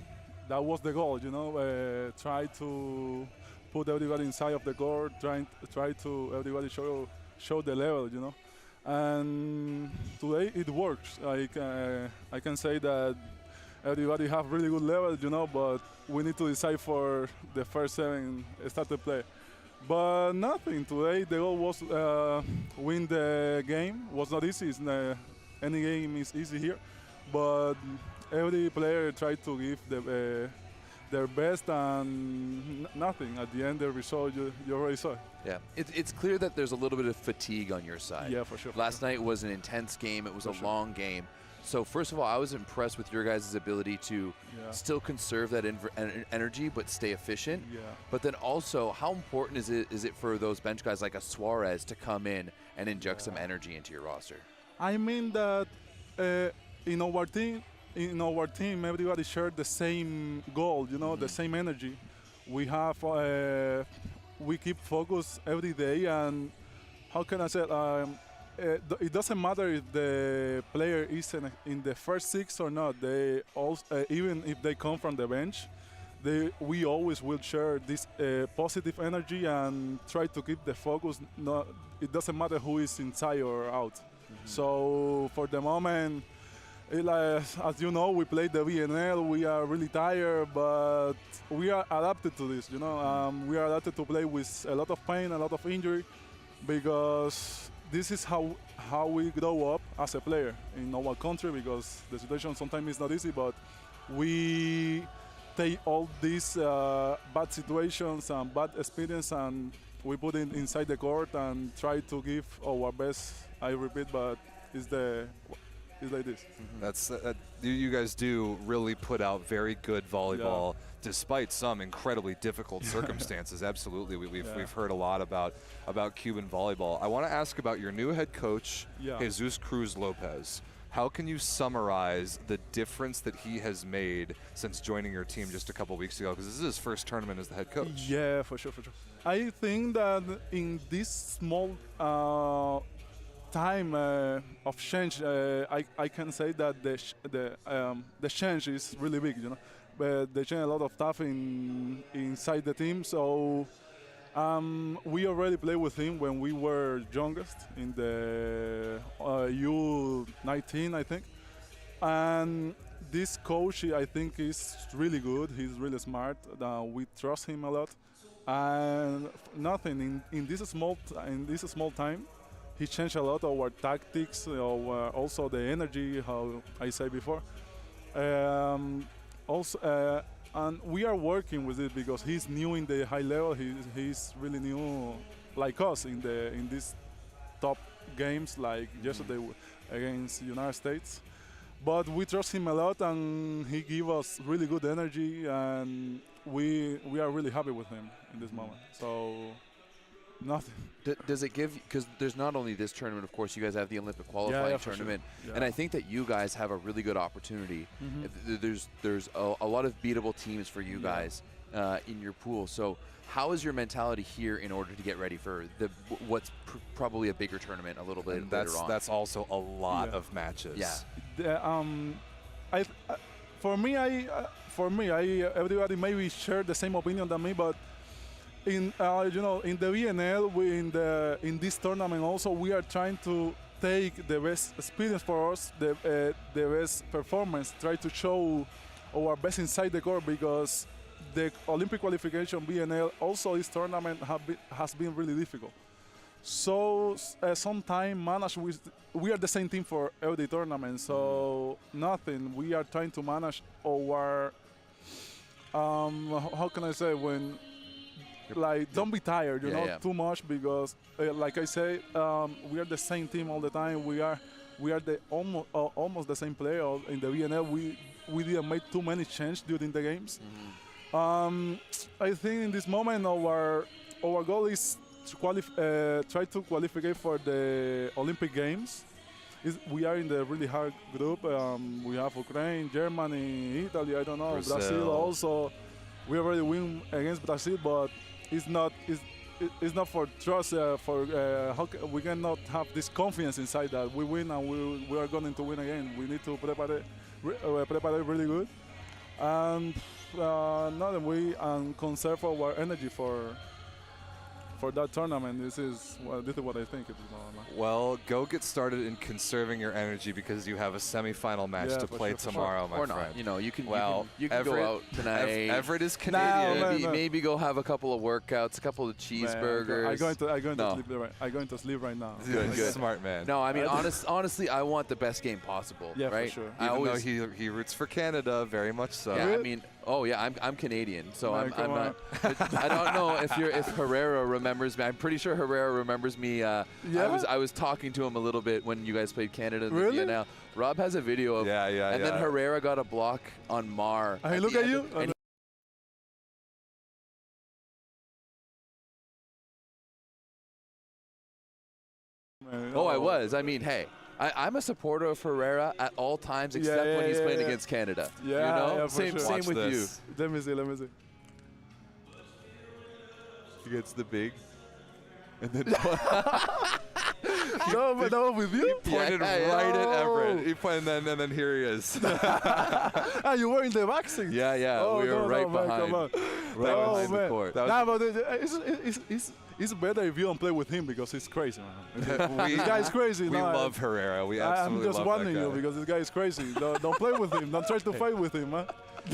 that was the goal, you know. Try to put everybody inside of the court, try to everybody show the level, you know. And today it works. I can say that everybody have really good level, you know, but we need to decide for the first 7 start to play. But nothing today. The goal was win the game. Was not easy. Any game is easy here, but every player tried to give their best, and nothing. At the end, the result you already saw. Yeah, it's clear that there's a little bit of fatigue on your side. Yeah, for sure. Last night was an intense game. It was a long game. So first of all, I was impressed with your guys' ability to still conserve that energy but stay efficient. Yeah. But then also, how important is it for those bench guys like a Suarez to come in and inject some energy into your roster? I mean that in our team, everybody shared the same goal, you know, the same energy. We have, we keep focus every day, and how can I say it doesn't matter if the player is in the first 6 or not. They also, even if they come from the bench, we always will share this positive energy and try to keep the focus. It doesn't matter who is inside or out. So for the moment, as you know, we played the VNL. We are really tired, but we are adapted to this. You know, we are adapted to play with a lot of pain, a lot of injury, because this is how we grow up as a player in our country. Because the situation sometimes is not easy, but we take all these bad situations and bad experience and we put it inside the court and try to give our best. I repeat, but it's like this. That's you guys do really put out very good volleyball, despite some incredibly difficult circumstances. Absolutely, we've heard a lot about Cuban volleyball. I want to ask about your new head coach, Jesus Cruz Lopez. How can you summarize the difference that he has made since joining your team just a couple weeks ago? Because this is his first tournament as the head coach. Yeah, for sure. I think that in this small time of change, I can say that the change is really big, you know. But they change a lot of stuff inside the team. So we already played with him when we were youngest in the U19, I think. And this coach, I think, is really good. He's really smart. We trust him a lot. And nothing in this small time. He changed a lot our tactics, also the energy, how I said before. And we are working with it because he's new in the high level. He's really new, like us, in these top games, like yesterday against United States. But we trust him a lot, and he gives us really good energy, and we are really happy with him in this moment. So. Nothing. Does it give, because there's not only this tournament, of course, you guys have the Olympic qualifying tournament, sure. And I think that you guys have a really good opportunity. There's a lot of beatable teams for you guys in your pool. So how is your mentality here in order to get ready for what's probably a bigger tournament a little bit later on? That's also a lot of matches. For me, everybody maybe share the same opinion than me, but in in the VNL, in this tournament also, we are trying to take the best experience for us, the best performance, try to show our best inside the court, because the Olympic qualification VNL also this tournament has been really difficult. So sometimes we are the same team for every tournament, so nothing. We are trying to manage our how can I say, when don't be tired, too much, because like I say, we are the same team all the time. We are the almost the same player in the VNL. We didn't make too many changes during the games. I think in this moment our goal is to try to qualify for the Olympic Games. We are in the really hard group. We have Ukraine, Germany, Italy, I don't know, Brazil also. We already win against Brazil, but it's not for trust. We cannot have this confidence inside that we win and we are going to win again. We need to prepare really good. And nothing. We conserve our energy for that tournament. This is what I think it is. Well, go get started in conserving your energy because you have a semifinal match to for play sure, for tomorrow, my or friend. not. You know, you can Everett, go out tonight. Everett is Canadian. No, Maybe go have a couple of workouts, a couple of cheeseburgers. I'm going to No. sleep right. I'm going to sleep right now. Good, good. Smart man. No, I mean, honestly, I want the best game possible. Yeah, for right? sure. I Even always, though he roots for Canada, very much so. yeah, I mean, I'm Canadian, so Man, I'm not. I don't know if Herrera remembers me. I'm pretty sure Herrera remembers me. Yeah? I was talking to him a little bit when you guys played Canada in the Really? DNL. Rob has a video of. And then Herrera got a block on Mar. Hey, look the at end you. of- and Man, I was. I mean, hey. I'm a supporter of Herrera at all times except when he's playing against Canada. Yeah, you know? yeah, for same sure. same Watch with this. Let me see. you. He gets the big. And then No, but that was with you. Pointed right at Everett. He pointed, and then here he is. You were in the vaccine. yeah, Oh, we were right man, behind. come on. Right Oh, behind the man. court. Nah, but it's better if you don't play with him because he's crazy, man. This guy's crazy. We no, love Herrera. We absolutely I'm just love warning that you guy. because this guy is crazy. Don't play with him. Don't try to fight with him, man.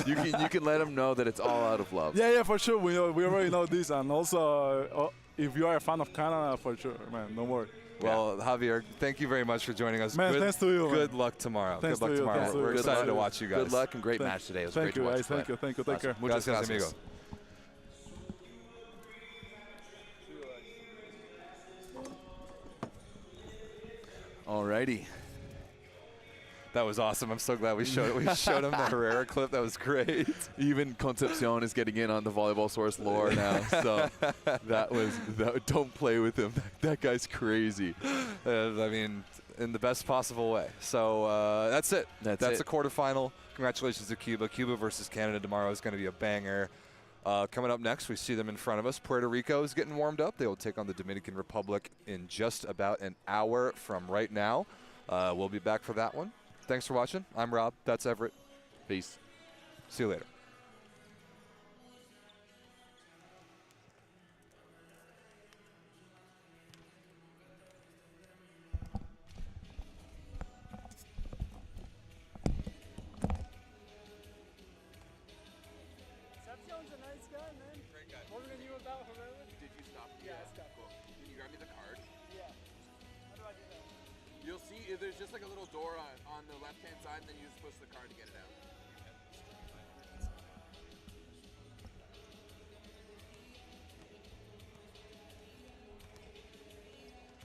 You can let him know that it's all out of love. Yeah, for sure. We already know this, and also if you are a fan of Canada, for sure, man. Don't worry. Well, Javier, thank you very much for joining us. Man, thanks to you, Good man. luck tomorrow. Thanks good luck to you, tomorrow. thanks to We're you. excited Good to luck. watch you guys. Good luck and great match today. It was Thank great you, to watch guys. play. Thank you. Take care. Muchas Gracias, gracias. amigo. Alrighty. That was awesome. I'm so glad we showed him the Herrera clip. That was great. Even Concepcion is getting in on the volleyball source lore now. So don't play with him. That guy's crazy. I mean, in the best possible way. So that's it. That's it. the quarterfinal. Congratulations to Cuba. Cuba versus Canada tomorrow is going to be a banger. Coming up next, we see them in front of us. Puerto Rico is getting warmed up. They will take on the Dominican Republic in just about an hour from right now. We'll be back for that one. Thanks for watching. I'm Rob. That's Everett. Peace. See you later. Concepcion's a nice guy, man. Great guy. More than you about Herrera? Did you stop? Yeah, I stopped. Cool. Can you grab me the card? Yeah. How do I do that? You'll see there's just like a little door on the left-hand side, and then you just push the card to get it out.